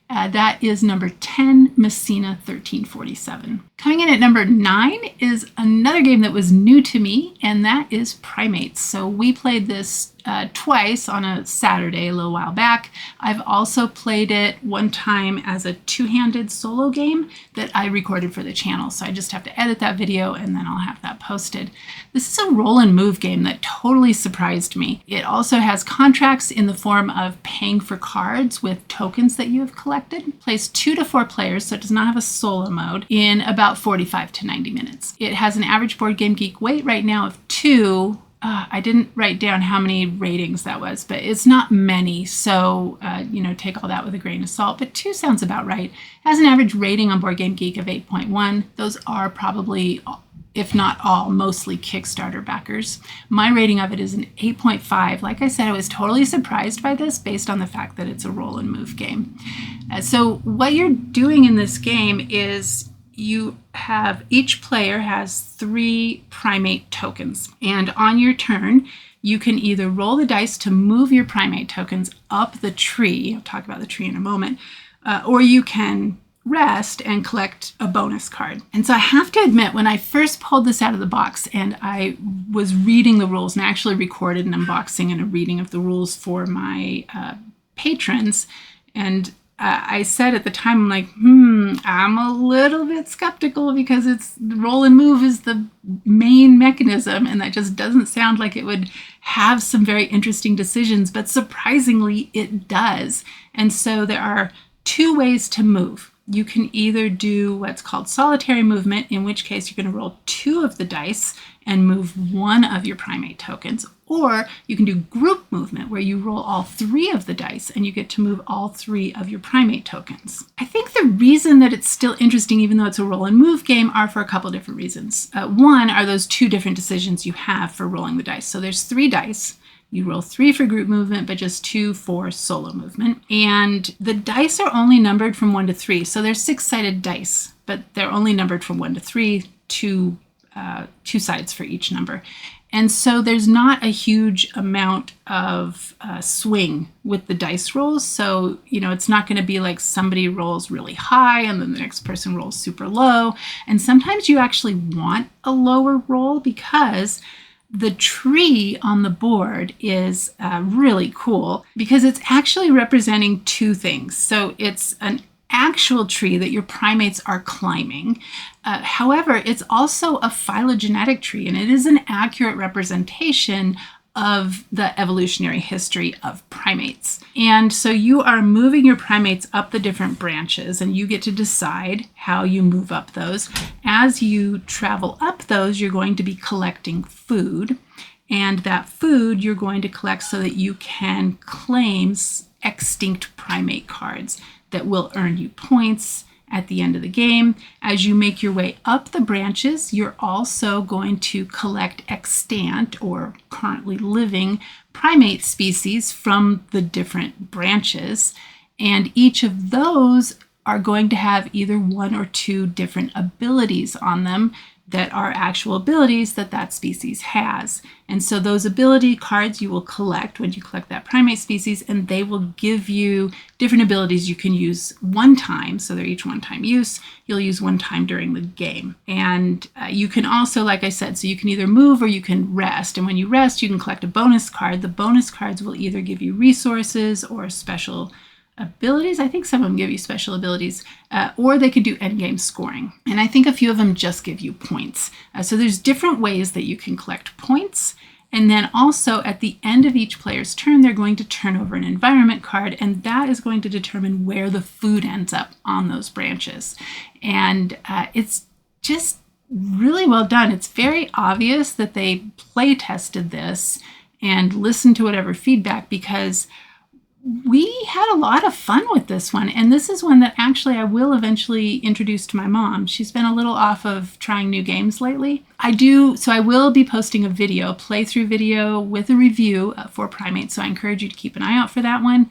That is number 10, Messina 1347. Coming in at number 9 is another game that was new to me, and that is Primates. So we played this twice on a Saturday a little while back. I've also played it one time as a two-handed solo game that I recorded for the channel. So I just have to edit that video and then I'll have that posted. This is a roll and move game that totally surprised me. It also has contracts in the form of paying for cards with tokens that you have collected. It plays 2 to 4 players, so it does not have a solo mode, in about 45 to 90 minutes. It has an average Board Game Geek weight right now of 2. I didn't write down how many ratings that was, but it's not many. So, take all that with a grain of salt, but 2 sounds about right. It has an average rating on Board Game Geek of 8.1. Those are probably, if not all, mostly Kickstarter backers. My rating of it is an 8.5. Like I said, I was totally surprised by this based on the fact that it's a roll and move game. So what you're doing in this game is each player has 3 primate tokens, and on your turn you can either roll the dice to move your primate tokens up the tree, I'll talk about the tree in a moment, or you can rest and collect a bonus card. And so I have to admit, when I first pulled this out of the box and I was reading the rules, and I actually recorded an unboxing and a reading of the rules for my patrons, and I said at the time, I'm like, I'm a little bit skeptical because it's roll and move is the main mechanism, and that just doesn't sound like it would have some very interesting decisions, but surprisingly it does. And so there are 2 ways to move. you can either do what's called solitary movement, in which case you're going to roll 2 of the dice and move 1 of your primate tokens, or you can do group movement where you roll all 3 of the dice and you get to move all 3 of your primate tokens. I think the reason that it's still interesting, even though it's a roll and move game, are for a couple different reasons. One are those 2 different decisions you have for rolling the dice. So there's 3 dice. You roll 3 for group movement, but just 2 for solo movement. And the dice are only numbered from 1 to 3. So they're 6-sided dice, but they're only numbered from 1 to 3, 2 sides for each number. And so there's not a huge amount of swing with the dice rolls. So, it's not going to be like somebody rolls really high and then the next person rolls super low. And sometimes you actually want a lower roll because the tree on the board is really cool because it's actually representing 2 things. So it's an actual tree that your primates are climbing. However, it's also a phylogenetic tree, and it is an accurate representation of the evolutionary history of primates. And so you are moving your primates up the different branches, and you get to decide how you move up those. As you travel up those, you're going to be collecting food, and that food you're going to collect so that you can claim extinct primate cards that will earn you points at the end of the game. As you make your way up the branches, you're also going to collect extant or currently living primate species from the different branches. And each of those are going to have either 1 or 2 different abilities on them that are actual abilities that species has. And so those ability cards you will collect when you collect that primate species, and they will give you different abilities you can use one time. So they're each one-time use. You'll use one time during the game. And you can also, like I said, so you can either move or you can rest. And when you rest, you can collect a bonus card. The bonus cards will either give you resources or special abilities. I think some of them give you special abilities, or they could do endgame scoring. And I think a few of them just give you points. So there's different ways that you can collect points. And then also at the end of each player's turn, they're going to turn over an environment card, and that is going to determine where the food ends up on those branches. And it's just really well done. It's very obvious that they play tested this and listened to whatever feedback, because we had a lot of fun with this one. And this is one that actually I will eventually introduce to my mom. She's been a little off of trying new games lately. So I will be posting a video, playthrough video with a review for Primates. So I encourage you to keep an eye out for that one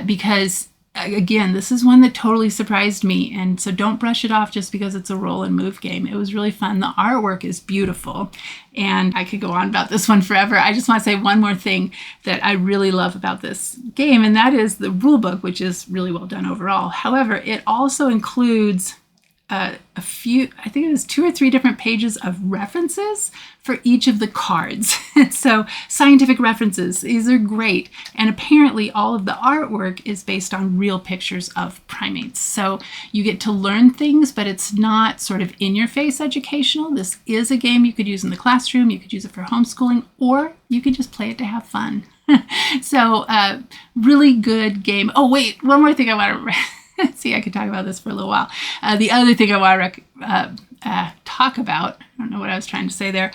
because again, this is one that totally surprised me. And so don't brush it off just because it's a roll and move game. It was really fun. The artwork is beautiful. And I could go on about this one forever. I just want to say one more thing that I really love about this game, and that is the rule book, which is really well done overall. However, it also includes a few, I think it was 2 or 3 different pages of references for each of the cards. So scientific references, these are great. And apparently all of the artwork is based on real pictures of primates. So you get to learn things, but it's not sort of in-your-face educational. This is a game you could use in the classroom, you could use it for homeschooling, or you could just play it to have fun. So really good game. Oh wait, one more thing I want to see, I could talk about this for a little while. The other thing I want to talk about, I don't know what I was trying to say there,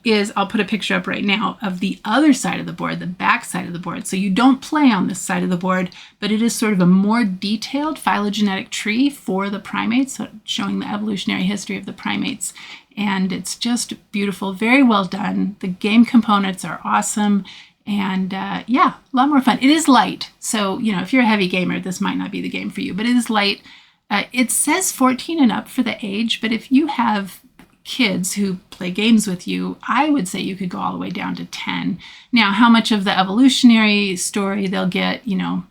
is I'll put a picture up right now of the other side of the board, the back side of the board. So you don't play on this side of the board, but it is sort of a more detailed phylogenetic tree for the primates, so showing the evolutionary history of the primates. And it's just beautiful, very well done. The game components are awesome. And yeah, a lot more fun. It is light. So, if you're a heavy gamer, this might not be the game for you, but it is light. It says 14 and up for the age, but if you have kids who play games with you, I would say you could go all the way down to 10. Now, how much of the evolutionary story they'll get,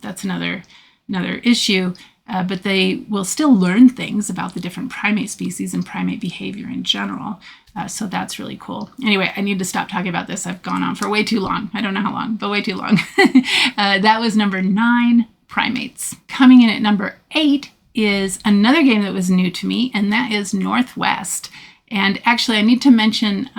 that's another issue. But they will still learn things about the different primate species and primate behavior in general. So that's really cool. Anyway, I need to stop talking about this. I've gone on for way too long. I don't know how long, but way too long. That was number 9, Primates. Coming in at number 8 is another game that was new to me, and that is Northwest. And actually, I need to mention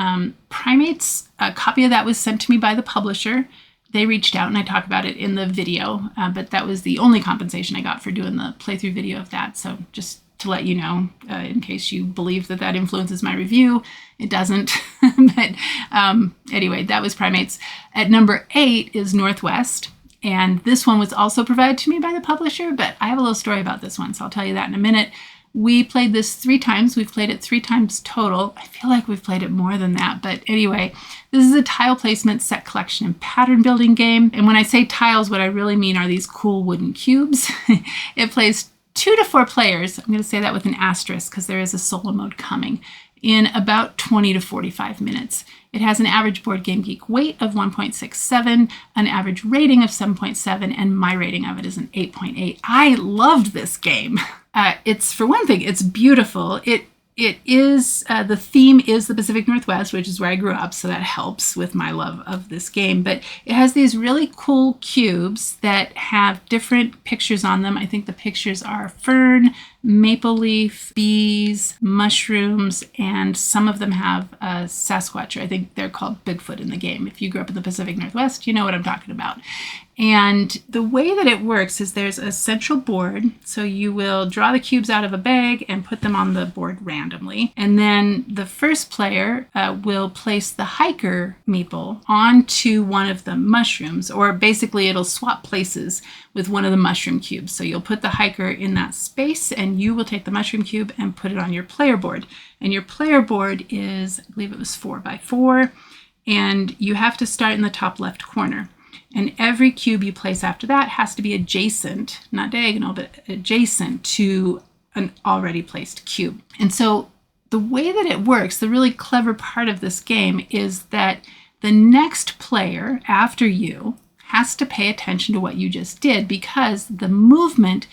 Primates. A copy of that was sent to me by the publisher, they reached out, and I talk about it in the video, but that was the only compensation I got for doing the playthrough video of that. So just to let you know, in case you believe that that influences my review, it doesn't. But anyway, that was Primates. At number 8 is Northwest. And this one was also provided to me by the publisher, but I have a little story about this one, so I'll tell you that in a minute. We played this 3 times. We've played it 3 times total. I feel like we've played it more than that, but anyway, this is a tile placement, set collection, and pattern building game. And when I say tiles, what I really mean are these cool wooden cubes. It plays 2 to 4 players. I'm going to say that with an asterisk because there is a solo mode coming, in about 20 to 45 minutes. It has an average Board Game Geek weight of 1.67, an average rating of 7.7, and my rating of it is an 8.8. I loved this game. It's, for one thing, it's beautiful. It is, the theme is the Pacific Northwest, which is where I grew up, so that helps with my love of this game. But it has these really cool cubes that have different pictures on them. I think the pictures are fern, maple leaf, bees, mushrooms, and some of them have Sasquatch, or I think they're called Bigfoot in the game. If you grew up in the Pacific Northwest, you know what I'm talking about. And the way that it works is there's a central board. So you will draw the cubes out of a bag and put them on the board randomly. And then the first player will place the hiker meeple onto one of the mushrooms, or basically it'll swap places with one of the mushroom cubes. So you'll put the hiker in that space and you will take the mushroom cube and put it on your player board. And your player board is, I believe it was 4x4, and you have to start in the top left corner. And every cube you place after that has to be adjacent, not diagonal, but adjacent to an already placed cube. And so the way that it works, the really clever part of this game is that the next player after you has to pay attention to what you just did, because the movement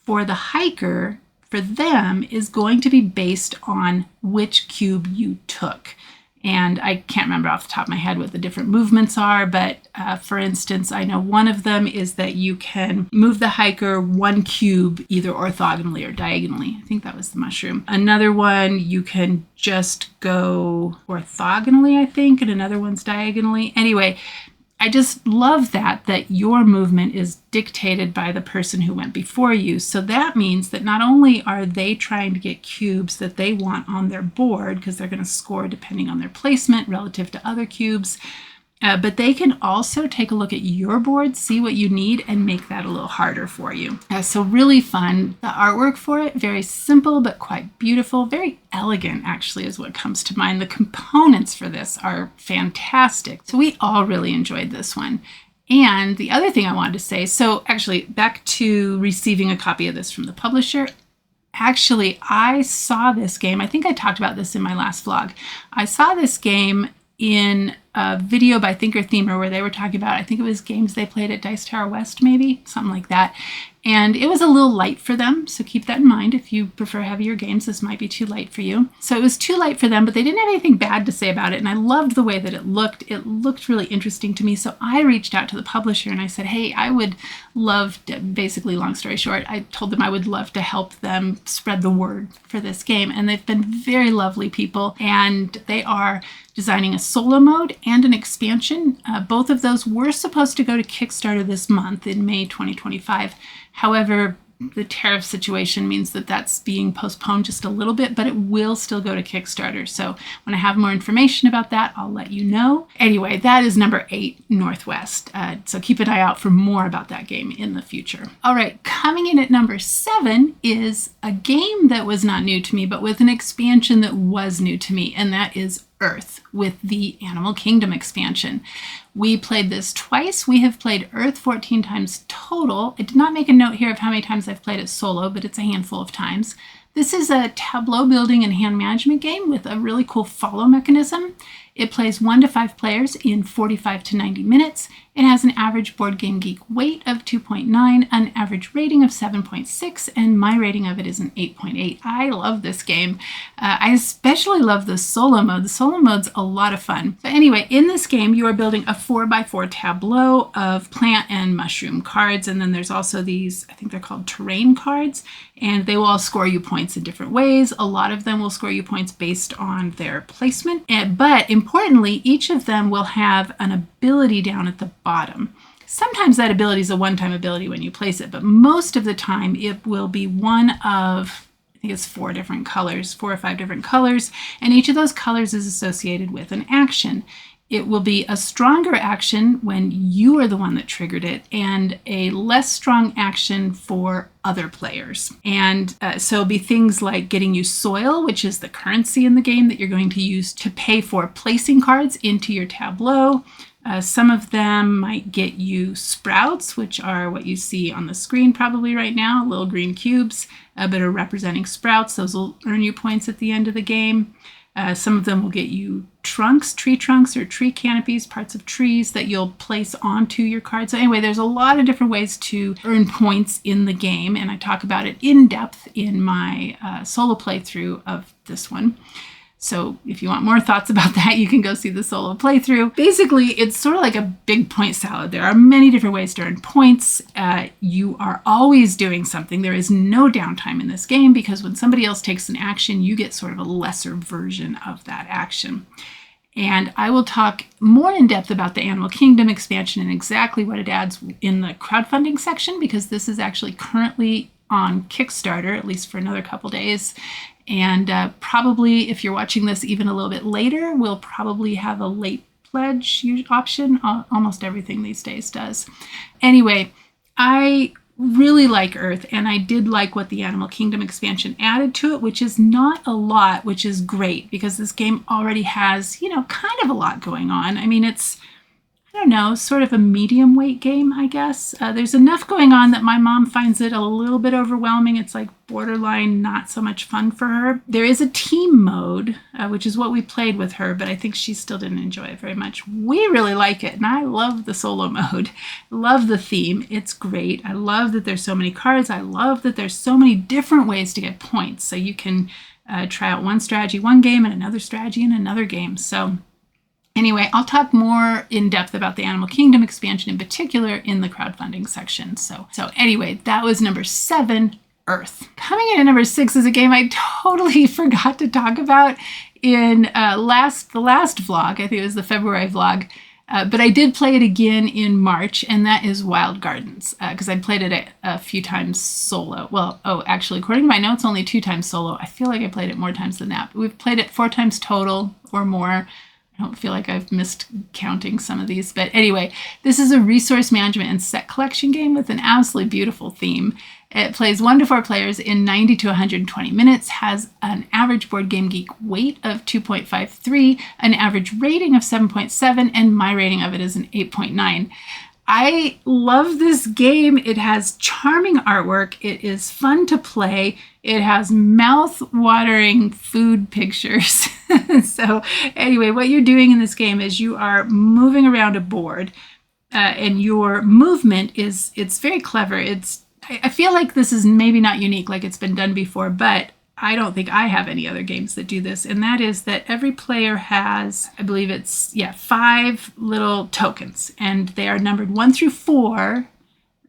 for the hiker, for them, is going to be based on which cube you took. And I can't remember off the top of my head what the different movements are, but for instance, I know one of them is that you can move the hiker 1 cube either orthogonally or diagonally. I think that was the mushroom. Another one, you can just go orthogonally, I think, and another one's diagonally. Anyway, I just love that your movement is dictated by the person who went before you. So that means that not only are they trying to get cubes that they want on their board, because they're going to score depending on their placement relative to other cubes, but they can also take a look at your board, see what you need, and make that a little harder for you. So really fun. The artwork for it, very simple but quite beautiful. Very elegant, actually, is what comes to mind. The components for this are fantastic. So we all really enjoyed this one. And the other thing I wanted to say, so actually back to receiving a copy of this from the publisher. Actually, I saw this game. I think I talked about this in my last vlog. I saw this game in a video by Thinker Themer where they were talking about, I think it was games they played at Dice Tower West, maybe, something like that. And it was a little light for them, so keep that in mind. If you prefer heavier games, this might be too light for you. So it was too light for them, but they didn't have anything bad to say about it, and I loved the way that it looked. It looked really interesting to me, so I reached out to the publisher and I said, hey, I would love to, basically, long story short, I told them I would love to help them spread the word for this game, and they've been very lovely people, and they are designing a solo mode and an expansion. Both of those were supposed to go to Kickstarter this month in May 2025. However, the tariff situation means that that's being postponed just a little bit, but it will still go to Kickstarter. So when I have more information about that, I'll let you know. Anyway, that is number 8, Northwest. So keep an eye out for more about that game in the future. All right, coming in at number 7 is a game that was not new to me, but with an expansion that was new to me, and that is Earth with the Animal Kingdom expansion. We played this twice. We have played Earth 14 times total. I did not make a note here of how many times I've played it solo, but it's a handful of times. This is a tableau building and hand management game with a really cool follow mechanism. It plays 1 to 5 players in 45 to 90 minutes. It has an average Board Game Geek weight of 2.9, an average rating of 7.6, and my rating of it is an 8.8. I love this game. I especially love the solo mode. The solo mode's a lot of fun. But anyway, in this game, you are building a 4x4 tableau of plant and mushroom cards, and then there's also these, I think they're called terrain cards, and they will all score you points in different ways. A lot of them will score you points based on their placement, but importantly, importantly, each of them will have an ability down at the bottom. Sometimes that ability is a one-time ability when you place it, but most of the time it will be one of, I think it's 4 different colors, 4 or 5 different colors, and each of those colors is associated with an action. It will be a stronger action when you are the one that triggered it, and a less strong action for other players. And so it'll be things like getting you soil, which is the currency in the game that you're going to use to pay for placing cards into your tableau. Some of them might get you sprouts, which are what you see on the screen probably right now, little green cubes that are representing sprouts. Those will earn you points at the end of the game. Some of them will get you trunks, tree trunks or tree canopies, parts of trees that you'll place onto your card. So anyway, there's a lot of different ways to earn points in the game, and I talk about it in depth in my solo playthrough of this one. So if you want more thoughts about that, you can go see the solo playthrough. Basically, it's sort of like a big point salad. There are many different ways to earn points. You are always doing something. There is no downtime in this game because when somebody else takes an action, you get sort of a lesser version of that action. And I will talk more in depth about the Animal Kingdom expansion and exactly what it adds in the crowdfunding section, because this is actually currently on Kickstarter, at least for another couple days. And probably, if you're watching this even a little bit later, we'll probably have a late pledge option. Almost everything these days does. Anyway, I really like Earth, and I did like what the Animal Kingdom expansion added to it, which is not a lot, which is great because this game already has, kind of a lot going on. I mean, it's, I don't know, sort of a medium weight game, I guess. There's enough going on that my mom finds it a little bit overwhelming. It's like borderline not so much fun for her. There is a team mode, which is what we played with her, but I think she still didn't enjoy it very much. We really like it, and I love the solo mode. Love the theme. It's great. I love that there's so many cards. I love that there's so many different ways to get points. So you can try out one strategy one game and another strategy in another game. So anyway, I'll talk more in depth about the Animal Kingdom expansion in particular in the crowdfunding section. So anyway, that was number 7, Earth. Coming in at number 6 is a game I totally forgot to talk about in the last vlog. I think it was the February vlog. But I did play it again in March, and that is Wild Gardens, because I played it a few times solo. Well, actually, according to my notes, only 2 times solo. I feel like I played it more times than that. But we've played it 4 times total or more. I don't feel like I've missed counting some of these. But anyway, this is a resource management and set collection game with an absolutely beautiful theme. It plays 1 to 4 players in 90 to 120 minutes, has an average Board Game Geek weight of 2.53, an average rating of 7.7, and my rating of it is an 8.9. I love this game. It has charming artwork. It is fun to play. It has mouth-watering food pictures. So anyway, what you're doing in this game is you are moving around a board, and your movement it's very clever. I feel like this is maybe not unique, like it's been done before, but I don't think I have any other games that do this, and that is that every player has, I believe it's, 5 little tokens, and they are numbered 1 through 4.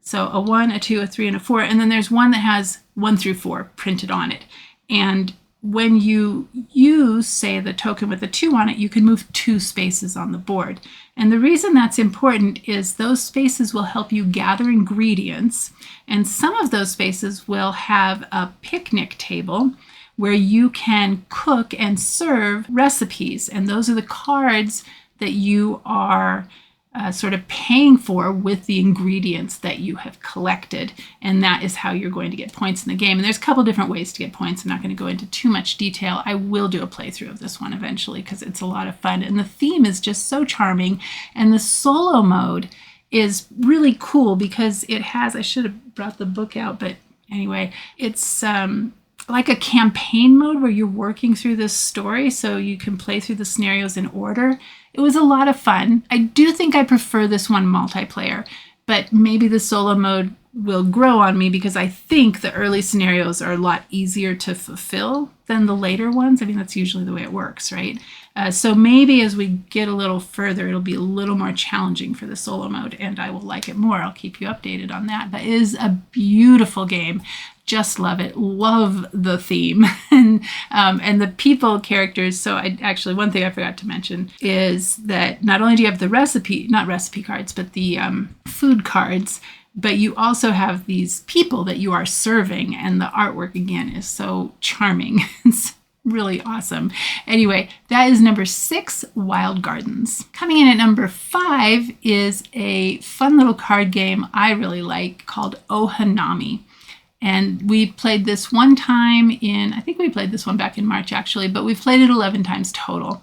So a 1, a 2, a 3, and a 4, and then there's one that has 1 through 4 printed on it. And when you use, say, the token with a 2 on it, you can move 2 spaces on the board. And the reason that's important is those spaces will help you gather ingredients, and some of those spaces will have a picnic table where you can cook and serve recipes, and those are the cards that you are sort of paying for with the ingredients that you have collected, and that is how you're going to get points in the game. And there's a couple different ways to get points. I'm not going to go into too much detail. I will do a playthrough of this one eventually because it's a lot of fun, and the theme is just so charming, and the solo mode is really cool because it has, I should have brought the book out, but anyway, it's like a campaign mode where you're working through this story so you can play through the scenarios in order. It was a lot of fun. I do think I prefer this one multiplayer, but maybe the solo mode will grow on me because I think the early scenarios are a lot easier to fulfill than the later ones. I mean, that's usually the way it works, right? So maybe as we get a little further, it'll be a little more challenging for the solo mode, and I will like it more. I'll keep you updated on that. But it is a beautiful game. Just love it. Love the theme and the people characters. So one thing I forgot to mention is that not only do you have the not recipe cards, but the food cards, but you also have these people that you are serving, and the artwork again is so charming. It's really awesome. Anyway, that is number 6, Wild Gardens. Coming in at number 5 is a fun little card game I really like called Ohanami. And we played this one time I think we played this one back in March actually, but we've played it 11 times total.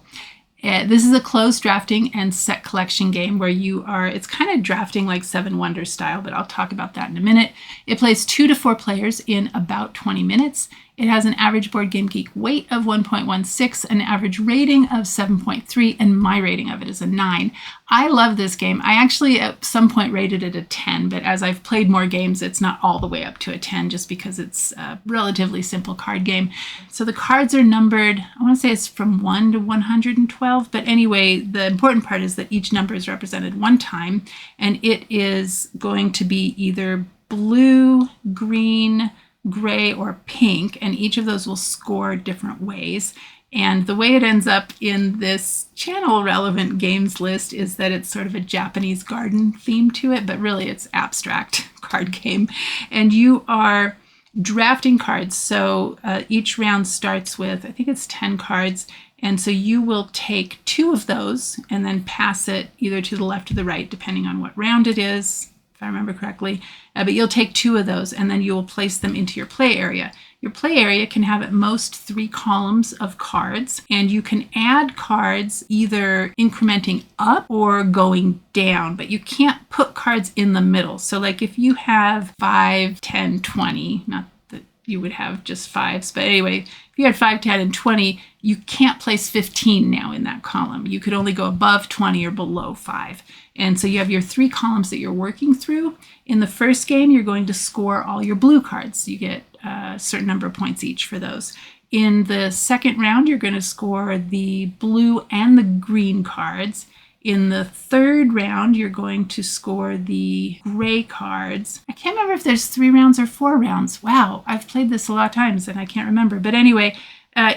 This is a closed drafting and set collection game where it's kind of drafting like Seven Wonders style, but I'll talk about that in a minute. It plays 2 to 4 players in about 20 minutes. It has an average Board Game Geek weight of 1.16, an average rating of 7.3, and my rating of it is a 9. I love this game. I actually at some point rated it a 10, but as I've played more games, it's not all the way up to a 10 just because it's a relatively simple card game. So the cards are numbered, I want to say it's from 1 to 112, but anyway, the important part is that each number is represented one time, and it is going to be either blue, green, gray, or pink, and each of those will score different ways. And the way it ends up in this channel relevant games list is that it's sort of a Japanese garden theme to it, but really it's abstract card game. And you are drafting cards. So each round starts with, I think it's 10 cards. And so you will take 2 of those and then pass it either to the left or the right, depending on what round it is, if I remember correctly. But you'll take 2 of those and then you will place them into your play area. Your play area can have at most 3 columns of cards, and you can add cards either incrementing up or going down, but you can't put cards in the middle. So like if you have 5, 10, 20, not that you would have just 5s, but anyway, if you had 5, 10, and 20, you can't place 15 now in that column. You could only go above 20 or below 5. And so you have your 3 columns that you're working through. In the first game, you're going to score all your blue cards. You get a certain number of points each for those. In the second round, you're going to score the blue and the green cards. In the third round, you're going to score the gray cards. I can't remember if there's 3 rounds or 4 rounds. Wow, I've played this a lot of times and I can't remember. But anyway,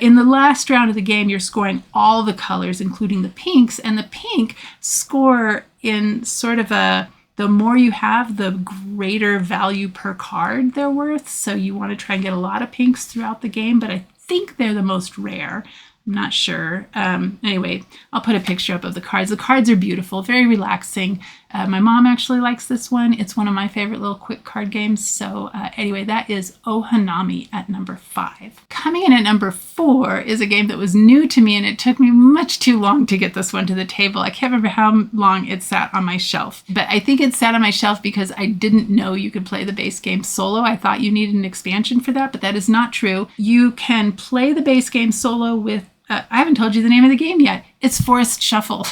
in the last round of the game, you're scoring all the colors, including the pinks. And the pink score in sort of the more you have, the greater value per card they're worth. So you want to try and get a lot of pinks throughout the game, but I think they're the most rare. I'm not sure. Anyway, I'll put a picture up of the cards. The cards are beautiful, very relaxing. My mom actually likes this one. It's one of my favorite little quick card games. So anyway, that is Ohanami at number 5. Coming in at number 4 is a game that was new to me, and it took me much too long to get this one to the table. I can't remember how long it sat on my shelf, but I think it sat on my shelf because I didn't know you could play the base game solo. I thought you needed an expansion for that, but that is not true. You can play the base game solo with I haven't told you the name of the game yet. It's Forest Shuffle.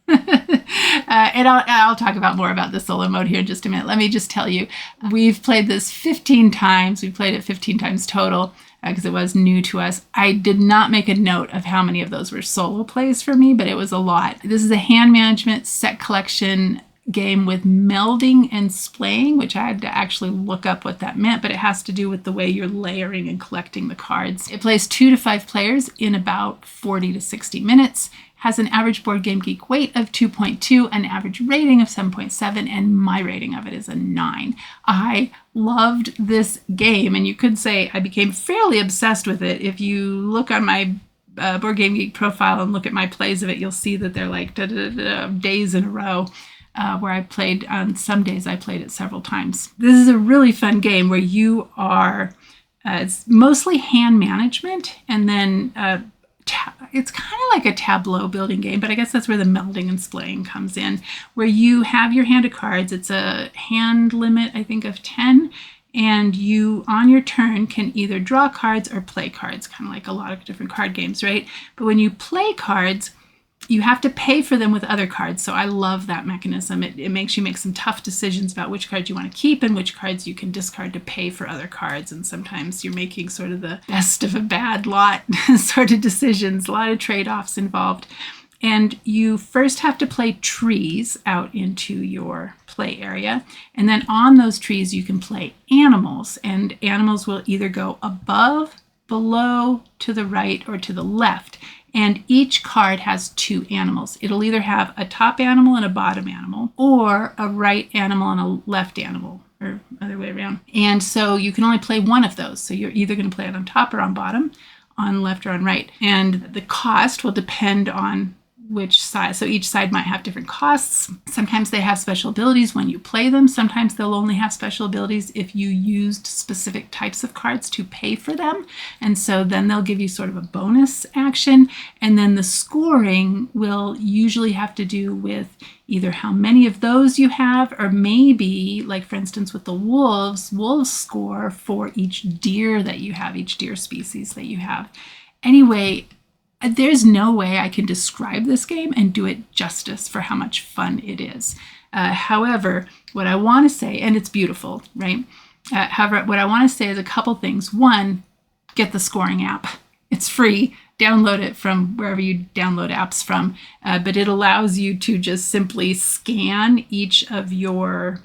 And I'll talk about more about the solo mode here in just a minute. Let me just tell you, we've played this 15 times. We played it 15 times total because it was new to us. I did not make a note of how many of those were solo plays for me, but it was a lot. This is a hand management set collection game with melding and splaying, which I had to actually look up what that meant, but it has to do with the way you're layering and collecting the cards. It plays 2 to 5 players in about 40 to 60 minutes, has an average Board Game Geek weight of 2.2, an average rating of 7.7, and my rating of it is a 9. I loved this game, and you could say I became fairly obsessed with it. If you look on my Board Game Geek profile and look at my plays of it, you'll see that they're like days in a row. Where I played, on some days I played it several times. This is a really fun game where you are, it's mostly hand management, and then it's kind of like a tableau building game, but I guess that's where the melding and splaying comes in, where you have your hand of cards. It's a hand limit, I think, of 10, and you, on your turn, can either draw cards or play cards, kind of like a lot of different card games, right? But when you play cards, you have to pay for them with other cards. So I love that mechanism. It makes you make some tough decisions about which cards you want to keep and which cards you can discard to pay for other cards. And sometimes you're making sort of the best of a bad lot sort of decisions, a lot of trade-offs involved. And you first have to play trees out into your play area. And then on those trees, you can play animals. And animals will either go above, below, to the right, or to the left. And each card has 2 animals. It'll either have a top animal and a bottom animal, or a right animal and a left animal, or other way around. And so you can only play one of those. So you're either going to play it on top or on bottom, on left or on right. And the cost will depend on which side. So each side might have different costs. Sometimes they have special abilities when you play them. Sometimes they'll only have special abilities if you used specific types of cards to pay for them. And so then they'll give you sort of a bonus action. And then the scoring will usually have to do with either how many of those you have, or maybe, like for instance with the wolves score for each deer that you have, each deer species that you have. Anyway, there's no way I can describe this game and do it justice for how much fun it is. However, what I want to say, and it's beautiful, right? However, what I want to say is a couple things. One, get the scoring app. It's free. Download it from wherever you download apps from. But it allows you to just simply scan each of your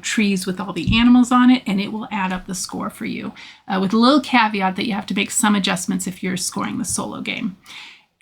trees with all the animals on it, and it will add up the score for you, with a little caveat that you have to make some adjustments if you're scoring the solo game.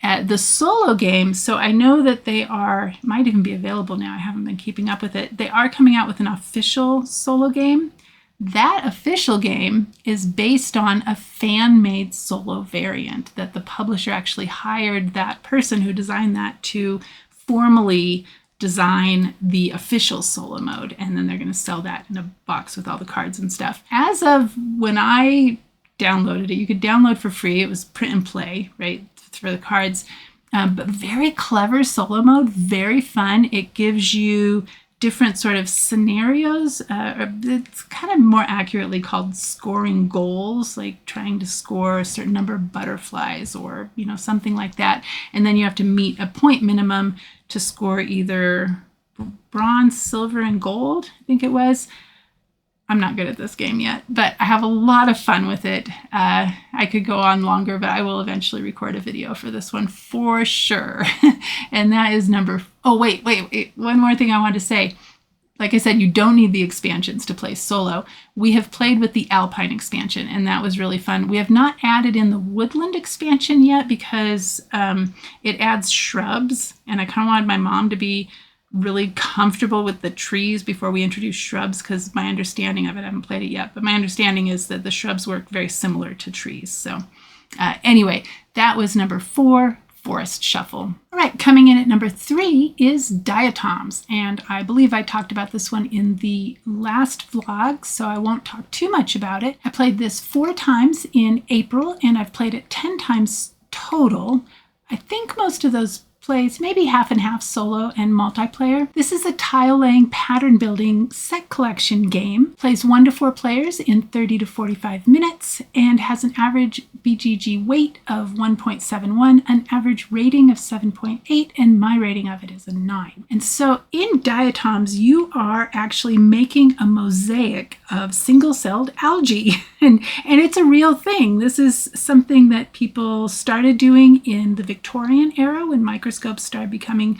The solo game, so I know that they might even be available now. I haven't been keeping up with it. They are coming out with an official solo game. That official game is based on a fan-made solo variant that the publisher actually hired that person who designed that to formally design the official solo mode, and then they're going to sell that in a box with all the cards and stuff. As of when I downloaded it, you could download for free. It was print and play, right, for the cards. But very clever solo mode, very fun. It gives you different sort of scenarios. It's kind of more accurately called scoring goals, like trying to score a certain number of butterflies or, something like that. And then you have to meet a point minimum to score either bronze, silver, and gold, I think it was. I'm not good at this game yet, but I have a lot of fun with it. I could go on longer, but I will eventually record a video for this one for sure. And that is wait. One more thing I want to say. Like I said, you don't need the expansions to play solo. We have played with the Alpine expansion, and that was really fun. We have not added in the Woodland expansion yet because it adds shrubs, and I kind of wanted my mom to be really comfortable with the trees before we introduce shrubs, because my understanding of it, I haven't played it yet, but my understanding is that the shrubs work very similar to trees. So anyway, that was number 4. Forest Shuffle. All right, coming in at number 3 is Diatoms, and I believe I talked about this one in the last vlog, so I won't talk too much about it. I played this 4 times in April, and I've played it 10 times total. I think most of those plays maybe half and half solo and multiplayer. This is a tile-laying, pattern-building set collection game. Plays 1 to 4 players in 30 to 45 minutes and has an average BGG weight of 1.71, an average rating of 7.8, and my rating of it is a 9. And so in Diatoms, you are actually making a mosaic of single-celled algae, and it's a real thing. This is something that people started doing in the Victorian era when microscopes started becoming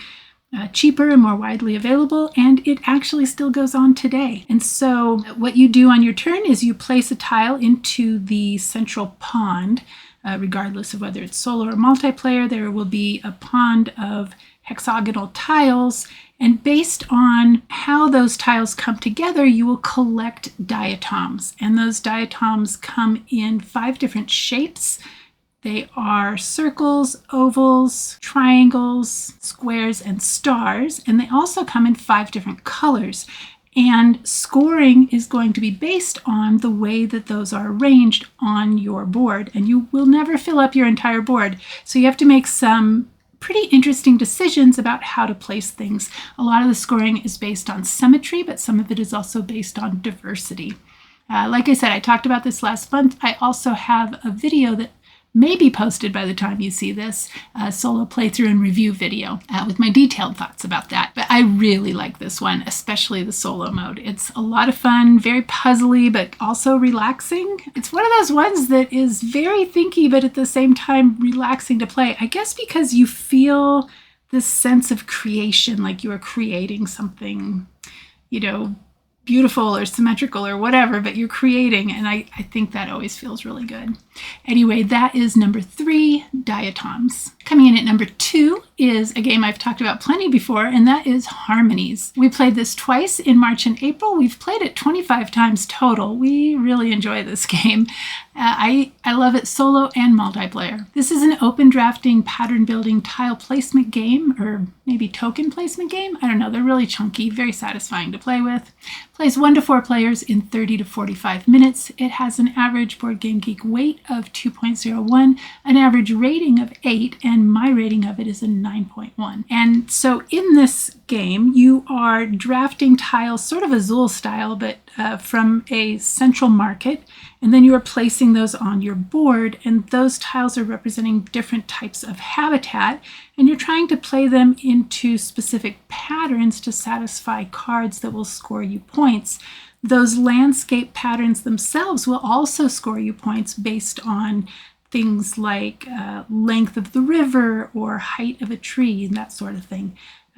cheaper and more widely available, and it actually still goes on today. And so what you do on your turn is you place a tile into the central pond. Regardless of whether it's solo or multiplayer, there will be a pond of hexagonal tiles, and based on how those tiles come together, you will collect diatoms. And those diatoms come in 5 different shapes. They are circles, ovals, triangles, squares, and stars, and they also come in 5 different colors. And scoring is going to be based on the way that those are arranged on your board, and you will never fill up your entire board. So you have to make some pretty interesting decisions about how to place things. A lot of the scoring is based on symmetry, but some of it is also based on diversity. Like I said, I talked about this last month. I also have a video that may be posted by the time you see this solo playthrough and review video with my detailed thoughts about that. But I really like this one, especially the solo mode. It's a lot of fun, very puzzly, but also relaxing. It's one of those ones that is very thinky, but at the same time relaxing to play. I guess because you feel this sense of creation, like you are creating something, beautiful or symmetrical or whatever, but you're creating, and I think that always feels really good. Anyway, that is number 3, Diatoms. Coming in at number 2 is a game I've talked about plenty before, and that is Harmonies. We played this twice in March and April. We've played it 25 times total. We really enjoy this game. I love it solo and multiplayer. This is an open drafting, pattern building, tile placement game, or maybe token placement game. I don't know. They're really chunky, very satisfying to play with. Plays 1 to 4 players in 30 to 45 minutes. It has an average Board Game Geek weight of 2.01, an average rating of 8, and my rating of it is a 9.1. And so in this game, you are drafting tiles, sort of Azul style, but from a central market, and then you are placing those on your board, and those tiles are representing different types of habitat, and you're trying to play them into specific patterns to satisfy cards that will score you points. Those landscape patterns themselves will also score you points based on things like length of the river or height of a tree and that sort of thing.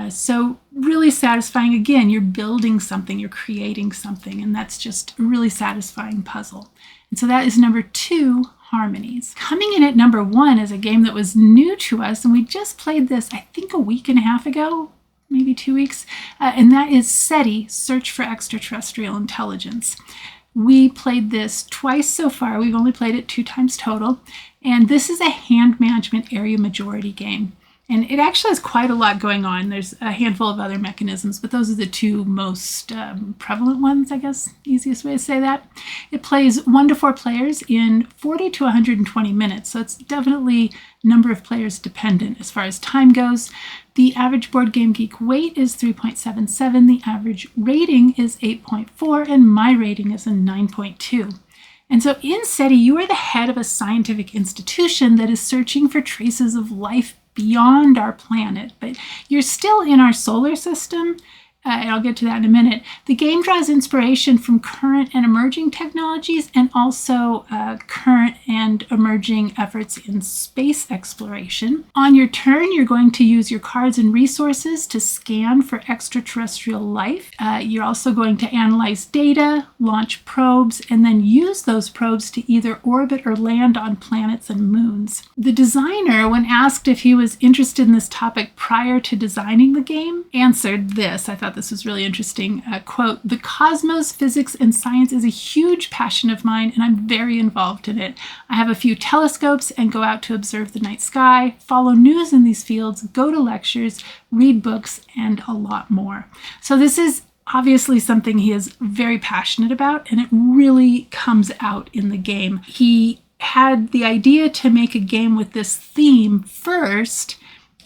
So really satisfying. Again, you're building something, you're creating something, and that's just a really satisfying puzzle. And so that is number 2, Harmonies. Coming in at number 1 is a game that was new to us, and we just played this, I think, a week and a half ago, maybe 2 weeks, and that is SETI, Search for Extraterrestrial Intelligence. We played this twice so far. We've only played it 2 times total, and this is a hand management area majority game. And it actually has quite a lot going on. There's a handful of other mechanisms, but those are the 2 most prevalent ones, I guess, easiest way to say that. It plays 1 to 4 players in 40 to 120 minutes, so it's definitely number of players dependent as far as time goes. The average Board Game Geek weight is 3.77, the average rating is 8.4, and my rating is a 9.2. And so in SETI, you are the head of a scientific institution that is searching for traces of life beyond our planet, but you're still in our solar system, and I'll get to that in a minute. The game draws inspiration from current and emerging technologies and also current and emerging efforts in space exploration. On your turn, you're going to use your cards and resources to scan for extraterrestrial life. You're also going to analyze data, launch probes, and then use those probes to either orbit or land on planets and moons. The designer, when asked if he was interested in this topic prior to designing the game, answered this. I thought this was really interesting. Quote, "The cosmos, physics, and science is a huge passion of mine, and I'm very involved in it. I have a few telescopes and go out to observe the night sky, follow news in these fields, go to lectures, read books, and a lot more." So this is obviously something he is very passionate about, and it really comes out in the game. He had the idea to make a game with this theme first,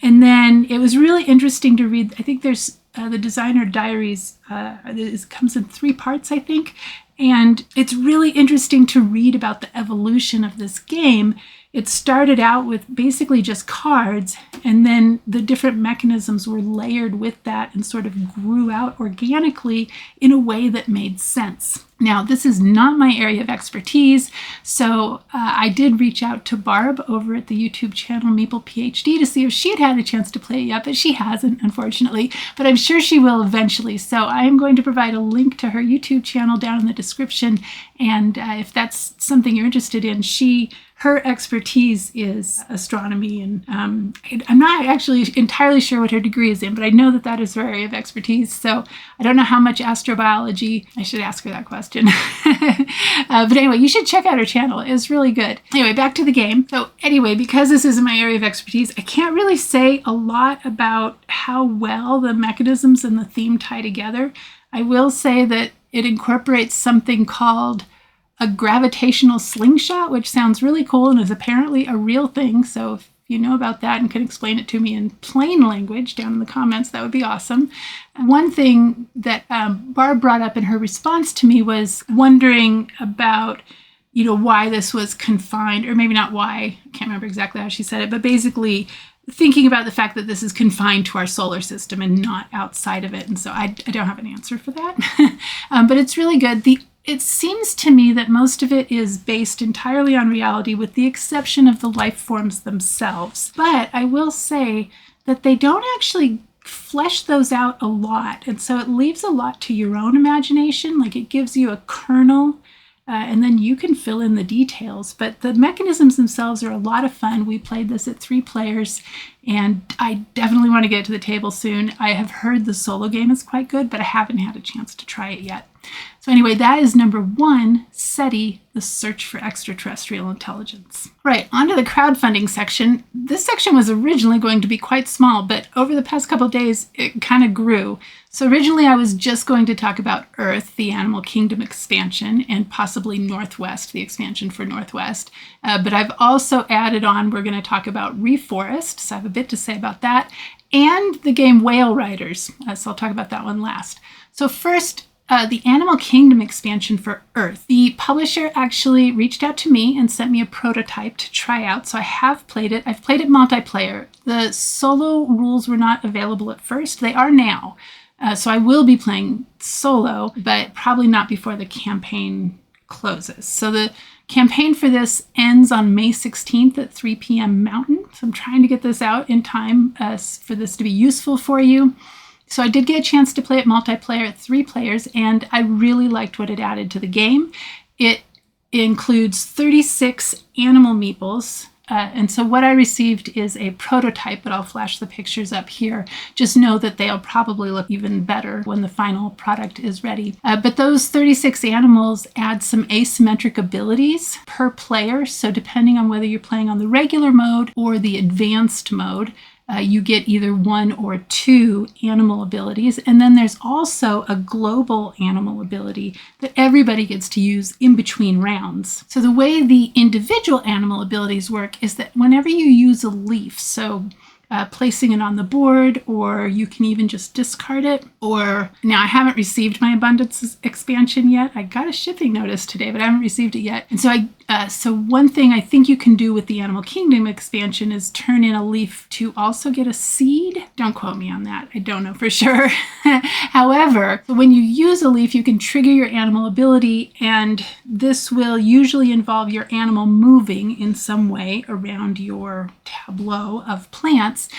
and then it was really interesting to read. I think there's the designer diaries comes in 3 parts, I think. And it's really interesting to read about the evolution of this game. It started out with basically just cards, and then the different mechanisms were layered with that and sort of grew out organically in a way that made sense. Now, this is not my area of expertise, so I did reach out to Barb over at the YouTube channel Meeple PhD to see if she had had a chance to play it yet, but she hasn't, unfortunately, but I'm sure she will eventually. So I am going to provide a link to her YouTube channel down in the description, and if that's something you're interested in, her expertise is astronomy, and I'm not actually entirely sure what her degree is in, but I know that that is her area of expertise, so I don't know how much astrobiology. I should ask her that question. But anyway, you should check out her channel. It's really good. Anyway, back to the game. So anyway, because this isn't my area of expertise, I can't really say a lot about how well the mechanisms and the theme tie together. I will say that it incorporates something called a gravitational slingshot, which sounds really cool and is apparently a real thing. So if you know about that and can explain it to me in plain language down in the comments, that would be awesome. One thing that Barb brought up in her response to me was wondering about why this was confined, or maybe not why, I can't remember exactly how she said it, but basically thinking about the fact that this is confined to our solar system and not outside of it. And so I don't have an answer for that. But it's really good. It seems to me that most of it is based entirely on reality, with the exception of the life forms themselves. But I will say that they don't actually flesh those out a lot. And so it leaves a lot to your own imagination. Like, it gives you a kernel, and then you can fill in the details. But the mechanisms themselves are a lot of fun. We played this at 3 players, and I definitely want to get to the table soon. I have heard the solo game is quite good, but I haven't had a chance to try it yet. So anyway, that is number 1, SETI, the search for extraterrestrial intelligence. Right, onto the crowdfunding section. This section was originally going to be quite small, but over the past couple of days, it kind of grew. So originally I was just going to talk about Earth, the Animal Kingdom expansion, and possibly Northwest, the expansion for Northwest. But I've also added on, we're going to talk about Reforest, so I have a bit to say about that, and the game Whale Riders. So I'll talk about that one last. So first, the Animal Kingdom expansion for Earth. The publisher actually reached out to me and sent me a prototype to try out, so I have played it. I've played it multiplayer. The solo rules were not available at first. They are now. So I will be playing solo, but probably not before the campaign closes. So the campaign for this ends on May 16th at 3 p.m. Mountain. So I'm trying to get this out in time for this to be useful for you. So I did get a chance to play it multiplayer at 3 players, and I really liked what it added to the game. It includes 36 animal meeples. And so what I received is a prototype, but I'll flash the pictures up here. Just know that they'll probably look even better when the final product is ready. But those 36 animals add some asymmetric abilities per player. So depending on whether you're playing on the regular mode or the advanced mode, you get either 1 or 2 animal abilities. And then there's also a global animal ability that everybody gets to use in between rounds. So the way the individual animal abilities work is that whenever you use a leaf, so placing it on the board, or you can even just discard it, or now I haven't received my abundance expansion yet. I got a shipping notice today, but I haven't received it yet. And so so one thing I think you can do with the Animal Kingdom expansion is turn in a leaf to also get a seed. Don't quote me on that. I don't know for sure. However, when you use a leaf, you can trigger your animal ability, and this will usually involve your animal moving in some way around your tableau of plants,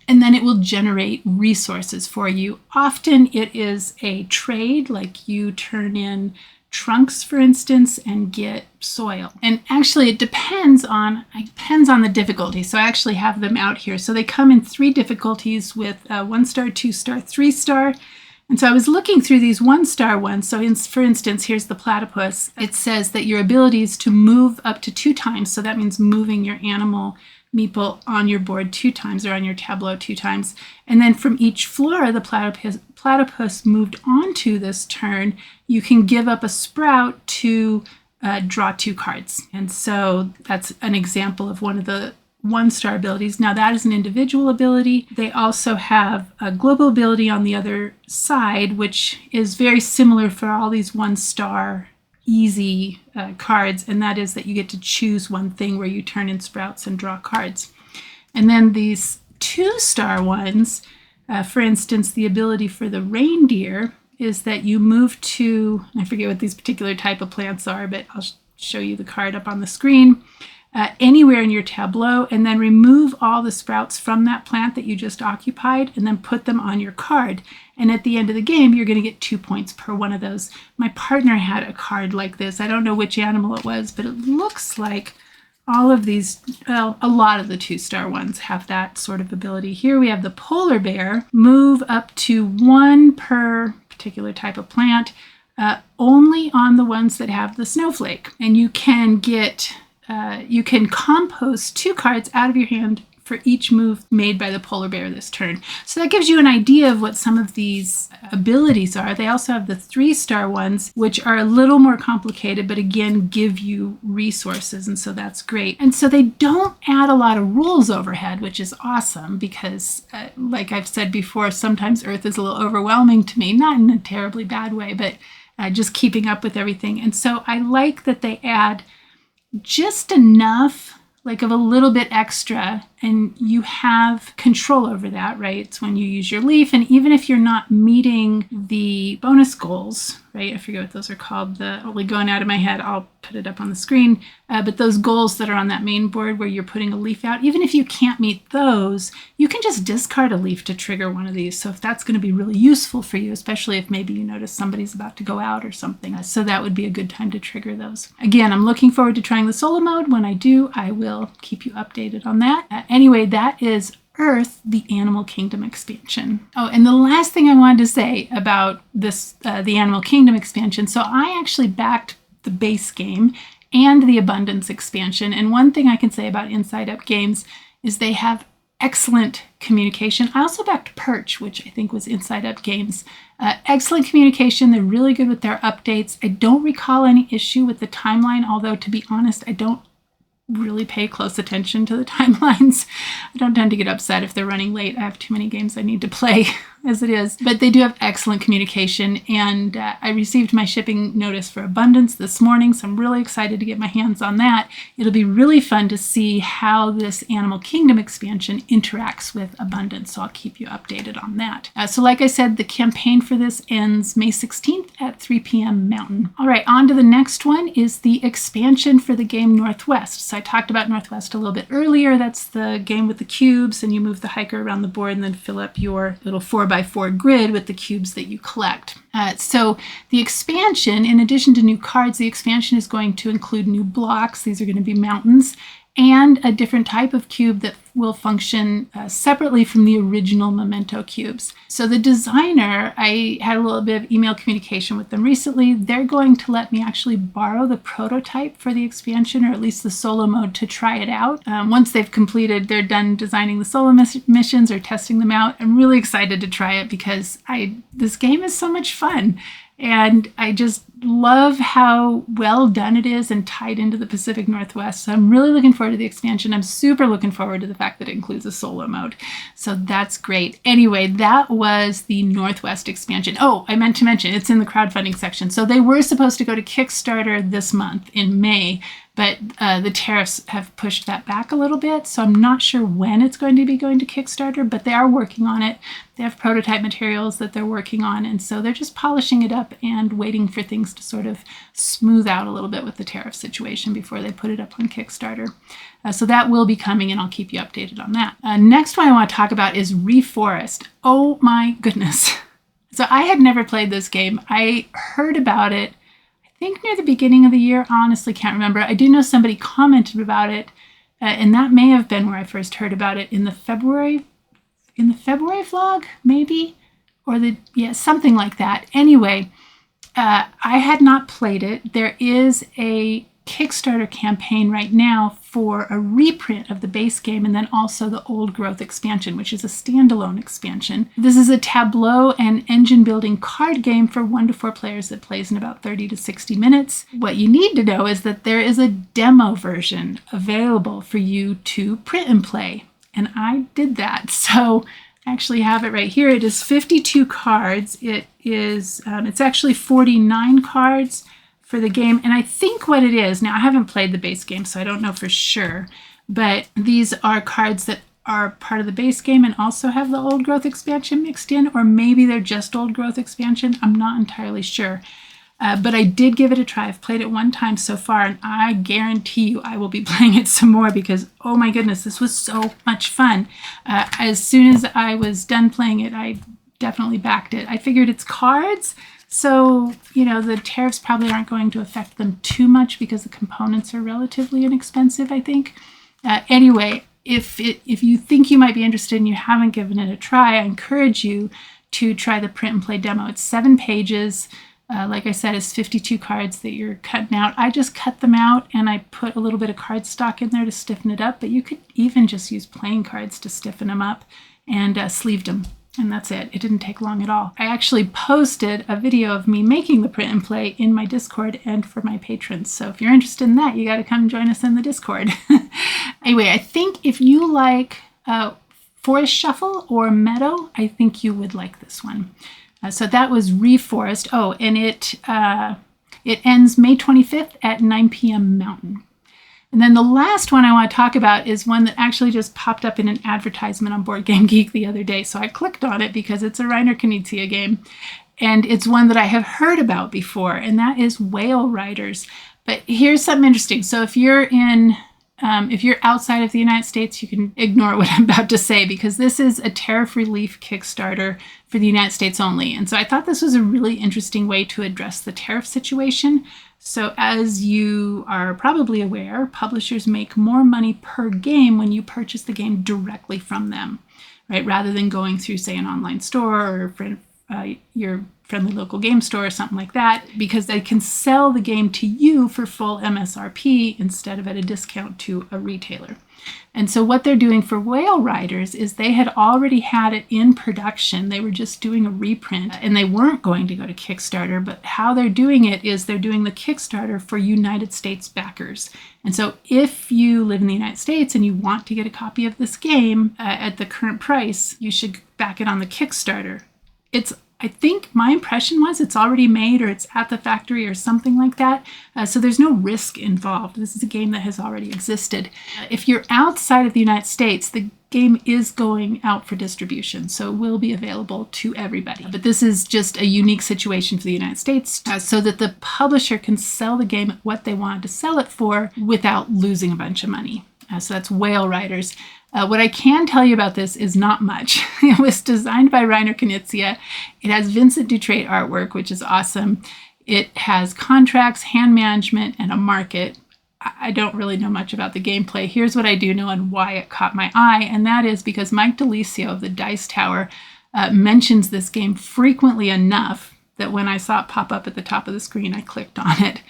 and then it will generate resources for you. Often it is a trade, like you turn in trunks, for instance, and get soil. And actually it depends on the difficulty. So I actually have them out here. So they come in 3 difficulties with 1 star, 2 star, 3 star. And so I was looking through these 1-star ones. So for instance, here's the platypus. It says that your ability is to move up to 2 times. So that means moving your animal meeple on your board 2 times, or on your tableau 2 times. And then from each flora the platypus moved onto this turn, you can give up a sprout to draw 2 cards. And so that's an example of one of the 1-star abilities. Now that is an individual ability. They also have a global ability on the other side, which is very similar for all these 1-star easy cards, and that is that you get to choose one thing where you turn in sprouts and draw cards. And then these 2-star ones, for instance, the ability for the reindeer is that you move to, I forget what these particular type of plants are, but I'll show you the card up on the screen, anywhere in your tableau, and then remove all the sprouts from that plant that you just occupied, and then put them on your card. And at the end of the game, you're going to get 2 points per one of those. My partner had a card like this. I don't know which animal it was, but it looks like all of these, well, a lot of the 2-star ones have that sort of ability. Here we have the polar bear, move up to 1 per particular type of plant, only on the ones that have the snowflake. And you can get, you can compost 2 cards out of your hand for each move made by the polar bear this turn. So that gives you an idea of what some of these abilities are. They also have the 3-star ones, which are a little more complicated, but again, give you resources. And so that's great. And so they don't add a lot of rules overhead, which is awesome because like I've said before, sometimes Earth is a little overwhelming to me, not in a terribly bad way, but just keeping up with everything. And so I like that they add just enough, like of a little bit extra, and you have control over that, right? It's when you use your leaf, and even if you're not meeting the bonus goals, right? I forget what those are called, the only going out of my head, I'll put it up on the screen, but those goals that are on that main board where you're putting a leaf out, even if you can't meet those, you can just discard a leaf to trigger one of these. So if that's going to be really useful for you, especially if maybe you notice somebody's about to go out or something, so that would be a good time to trigger those. Again, I'm looking forward to trying the solo mode. When I do, I will keep you updated on that. Anyway, that is Earth, the Animal Kingdom expansion. Oh, and the last thing I wanted to say about this, the Animal Kingdom expansion. So I actually backed the base game and the Abundance expansion. And one thing I can say about Inside Up Games is they have excellent communication. I also backed Perch, which I think was Inside Up Games. Excellent communication. They're really good with their updates. I don't recall any issue with the timeline, although to be honest, I don't really pay close attention to the timelines. I don't tend to get upset if they're running late. I have too many games I need to play as it is. But they do have excellent communication, and I received my shipping notice for Abundance this morning, so I'm really excited to get my hands on that. It'll be really fun to see how this Animal Kingdom expansion interacts with Abundance, so I'll keep you updated on that. So like I said, the campaign for this ends May 16th at 3 p.m. Mountain. All right, on to the next one is the expansion for the game Northwest. So I talked about Northwest a little bit earlier. That's the game with the cubes, and you move the hiker around the board and then fill up your little 4x4 grid with the cubes that you collect. So the expansion, in addition to new cards, the expansion is going to include new blocks. These are going to be mountains, and a different type of cube that will function separately from the original Memento cubes. So the designer, I had a little bit of email communication with them recently. They're going to let me actually borrow the prototype for the expansion, or at least the solo mode, to try it out. Once they've completed, they're done designing the solo missions or testing them out. I'm really excited to try it because this game is so much fun. And I just love how well done it is and tied into the Pacific Northwest. So I'm really looking forward to the expansion. I'm super looking forward to the fact that it includes a solo mode. So that's great. Anyway, that was the Northwest expansion. Oh, I meant to mention, it's in the crowdfunding section. So they were supposed to go to Kickstarter this month in May, but the tariffs have pushed that back a little bit. So I'm not sure when it's going to be going to Kickstarter, but they are working on it. They have prototype materials that they're working on. And so they're just polishing it up and waiting for things to sort of smooth out a little bit with the tariff situation before they put it up on Kickstarter. So that will be coming, and I'll keep you updated on that. Next one I want to talk about is Reforest. Oh my goodness. So I had never played this game. I heard about it, I think near the beginning of the year. Honestly, can't remember. I do know somebody commented about it, and that may have been where I first heard about it, in the February vlog, maybe, or something like that. Anyway, I had not played it. There is a Kickstarter campaign right now for a reprint of the base game, and then also the Old Growth expansion, which is a standalone expansion. This is a tableau and engine building card game for 1 to 4 players that plays in about 30 to 60 minutes. What you need to know is that there is a demo version available for you to print and play, and I did that. So I actually have it right here. It is 52 cards. It's actually 49 cards for the game. And I think what it is, now I haven't played the base game, so I don't know for sure, but these are cards that are part of the base game and also have the Old Growth expansion mixed in, or maybe they're just Old Growth expansion. I'm not entirely sure. But I did give it a try. I've played it 1 time so far, and I guarantee you I will be playing it some more because, oh my goodness, this was so much fun. As soon as I was done playing it, I definitely backed it. I figured it's cards, so, the tariffs probably aren't going to affect them too much because the components are relatively inexpensive, I think. Anyway, if you think you might be interested and you haven't given it a try, I encourage you to try the print and play demo. It's 7 pages. Like I said, it's 52 cards that you're cutting out. I just cut them out and I put a little bit of cardstock in there to stiffen it up, but you could even just use plain cards to stiffen them up, and sleeved them. And that's it. It didn't take long at all. I actually posted a video of me making the print and play in my Discord and for my patrons. So if you're interested in that, you got to come join us in the Discord. Anyway, I think if you like Forest Shuffle or Meadow, I think you would like this one. So that was Reforest. Oh, and it ends May 25th at 9 p.m. Mountain. And then the last one I want to talk about is one that actually just popped up in an advertisement on Board Game Geek the other day. So I clicked on it because it's a Reiner Knizia game. And it's one that I have heard about before, and that is Whale Riders. But here's something interesting. So if you're outside of the United States, you can ignore what I'm about to say, because this is a tariff relief Kickstarter for the United States only. And so I thought this was a really interesting way to address the tariff situation. So as you are probably aware, publishers make more money per game when you purchase the game directly from them, right? Rather than going through, say, an online store or your friendly local game store or something like that, because they can sell the game to you for full MSRP instead of at a discount to a retailer. And so what they're doing for Whale Riders is they had already had it in production. They were just doing a reprint, and they weren't going to go to Kickstarter, but how they're doing it is they're doing the Kickstarter for United States backers. And so if you live in the United States and you want to get a copy of this game at the current price, you should back it on the Kickstarter. I think my impression was it's already made, or it's at the factory or something like that. So there's no risk involved. This is a game that has already existed. If you're outside of the United States, the game is going out for distribution, so it will be available to everybody. But this is just a unique situation for the United States, so that the publisher can sell the game at what they wanted to sell it for without losing a bunch of money. So that's Whale Riders. What I can tell you about this is not much. It was designed by Reiner Knizia. It has Vincent Dutrait artwork, which is awesome. It has contracts, hand management, and a market. I don't really know much about the gameplay. Here's what I do know and why it caught my eye, and that is because Mike DeLisio of the Dice Tower mentions this game frequently enough that when I saw it pop up at the top of the screen, I clicked on it.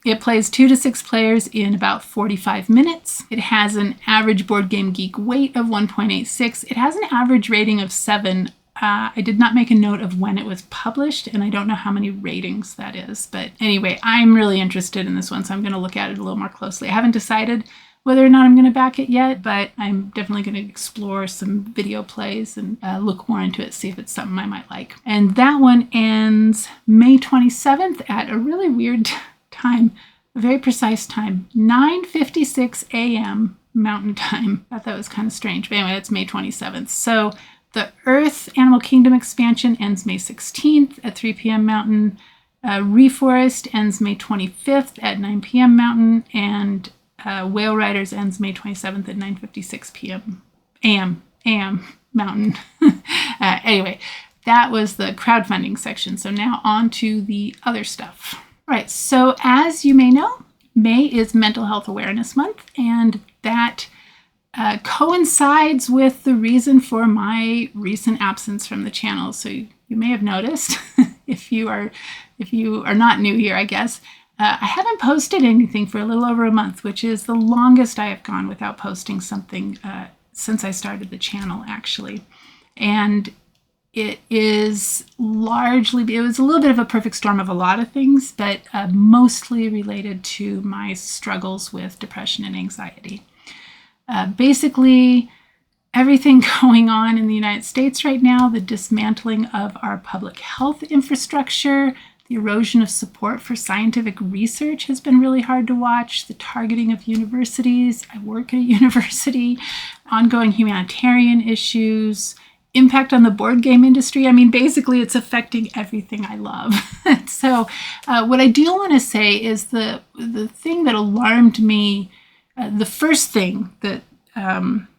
It plays 2 to 6 players in about 45 minutes. It has an average Board Game Geek weight of 1.86. It has an average rating of 7. I did not make a note of when it was published, and I don't know how many ratings that is. But anyway, I'm really interested in this one, so I'm going to look at it a little more closely. I haven't decided whether or not I'm going to back it yet, but I'm definitely going to explore some video plays and look more into it, see if it's something I might like. And that one ends May 27th at a really weird time, a very precise time, 9:56 a.m. Mountain Time. I thought that was kind of strange, but anyway, that's May 27th. So the Earth Animal Kingdom expansion ends May 16th at 3 p.m. Mountain. Reforest ends May 25th at 9 p.m. Mountain, and Whale Riders ends May 27th at 9:56 p.m. a.m. Mountain. Anyway, that was the crowdfunding section. So now on to the other stuff. All right, so as you may know, May is Mental Health Awareness Month, and that coincides with the reason for my recent absence from the channel. So you may have noticed, if you are not new here, I guess, I haven't posted anything for a little over a month, which is the longest I have gone without posting something since I started the channel, actually. And it was a little bit of a perfect storm of a lot of things, but mostly related to my struggles with depression and anxiety. Basically, everything going on in the United States right now, the dismantling of our public health infrastructure, the erosion of support for scientific research has been really hard to watch. The targeting of universities. I work at a university. Ongoing humanitarian issues. Impact on the board game industry. I mean, basically, it's affecting everything I love. So what I do want to say is the thing that alarmed me, the first thing that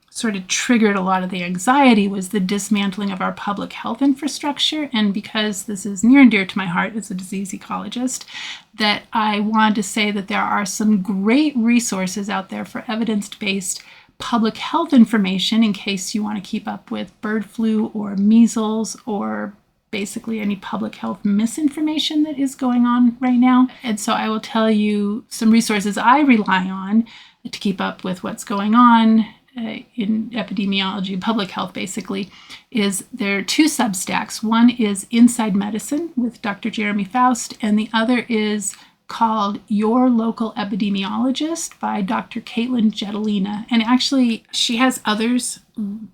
sort of triggered a lot of the anxiety was the dismantling of our public health infrastructure. And because this is near and dear to my heart as a disease ecologist, that I wanted to say that there are some great resources out there for evidence-based public health information in case you want to keep up with bird flu or measles or basically any public health misinformation that is going on right now. And so I will tell you some resources I rely on to keep up with what's going on in epidemiology, public health basically. There are 2 Substacks. One is Inside Medicine with Dr. Jeremy Faust, and the other is called Your Local Epidemiologist by Dr. Caitlin Jetelina. And actually, she has others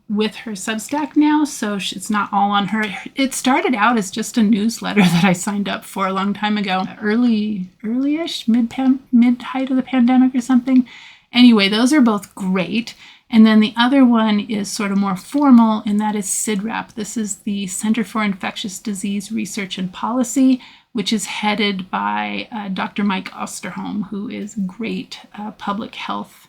with her Substack now, so it's not all on her. It started out as just a newsletter that I signed up for a long time ago, early-ish, mid-height of the pandemic or something. anyway, those are both great. And then the other one is sort of more formal, and that is CIDRAP. This is the Center for Infectious Disease Research and Policy, which is headed by Dr. Mike Osterholm, who is a great public health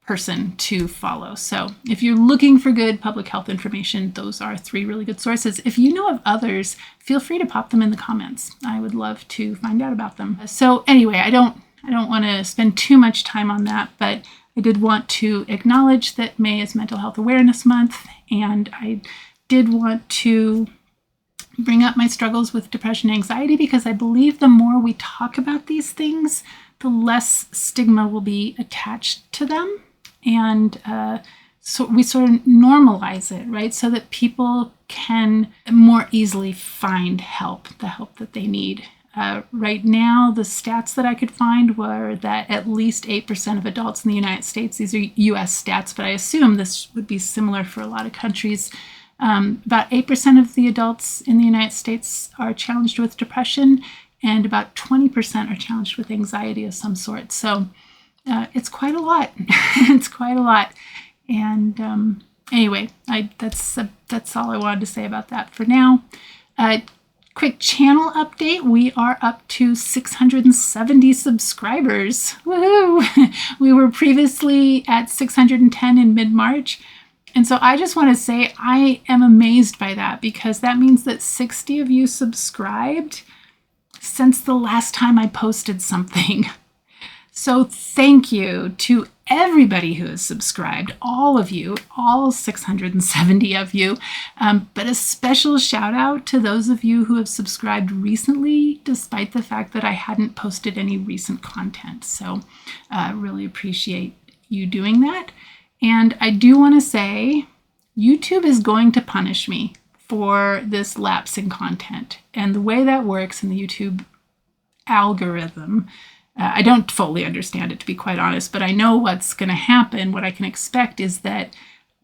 person to follow. So if you're looking for good public health information, those are 3 really good sources. If you know of others, feel free to pop them in the comments. I would love to find out about them. So anyway, I don't want to spend too much time on that, but I did want to acknowledge that May is Mental Health Awareness Month, and I did want to bring up my struggles with depression and anxiety, because I believe the more we talk about these things, the less stigma will be attached to them. And so we sort of normalize it, right? So that people can more easily find help, the help that they need. Right now, the stats that I could find were that at least 8% of adults in the United States, these are US stats, but I assume this would be similar for a lot of countries, about 8% of the adults in the United States are challenged with depression, and about 20% are challenged with anxiety of some sort. So it's quite a lot. It's quite a lot. And anyway, that's all I wanted to say about that for now. Quick channel update. We are up to 670 subscribers. Woohoo! We were previously at 610 in mid-March. And so I just want to say I am amazed by that, because that means that 60 of you subscribed since the last time I posted something. So thank you to everybody who has subscribed, all of you, all 670 of you, but a special shout out to those of you who have subscribed recently, despite the fact that I hadn't posted any recent content. So really appreciate you doing that. And I do want to say, YouTube is going to punish me for this lapse in content. And the way that works in the YouTube algorithm, I don't fully understand it, to be quite honest, but I know what's going to happen. What I can expect is that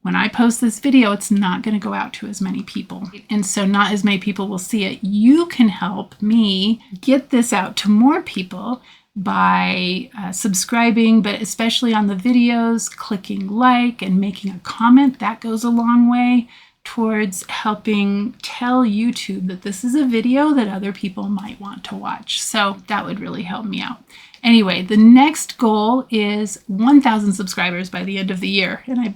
when I post this video, it's not going to go out to as many people. And so not as many people will see it. You can help me get this out to more people by subscribing, but especially on the videos, clicking like and making a comment. That goes a long way towards helping tell YouTube that this is a video that other people might want to watch. So that would really help me out. Anyway, the next goal is 1,000 subscribers by the end of the year. And I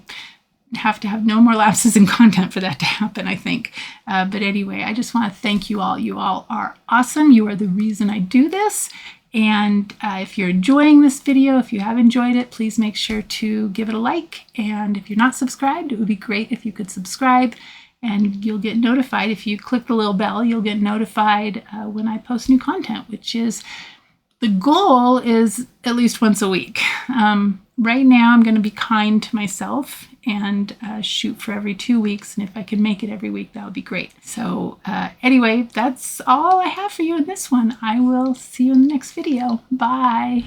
have to have no more lapses in content for that to happen, I think. But anyway, I just want to thank you all. You all are awesome. You are the reason I do this. And if you're enjoying this video, if you have enjoyed it, please make sure to give it a like. And if you're not subscribed, it would be great if you could subscribe, and you'll get notified. If you click the little bell, you'll get notified when I post new content, which is, the goal is at least once a week. Right now, I'm going to be kind to myself and shoot for every 2 weeks. And if I can make it every week, that would be great. So anyway, that's all I have for you in this one. I will see you in the next video. Bye.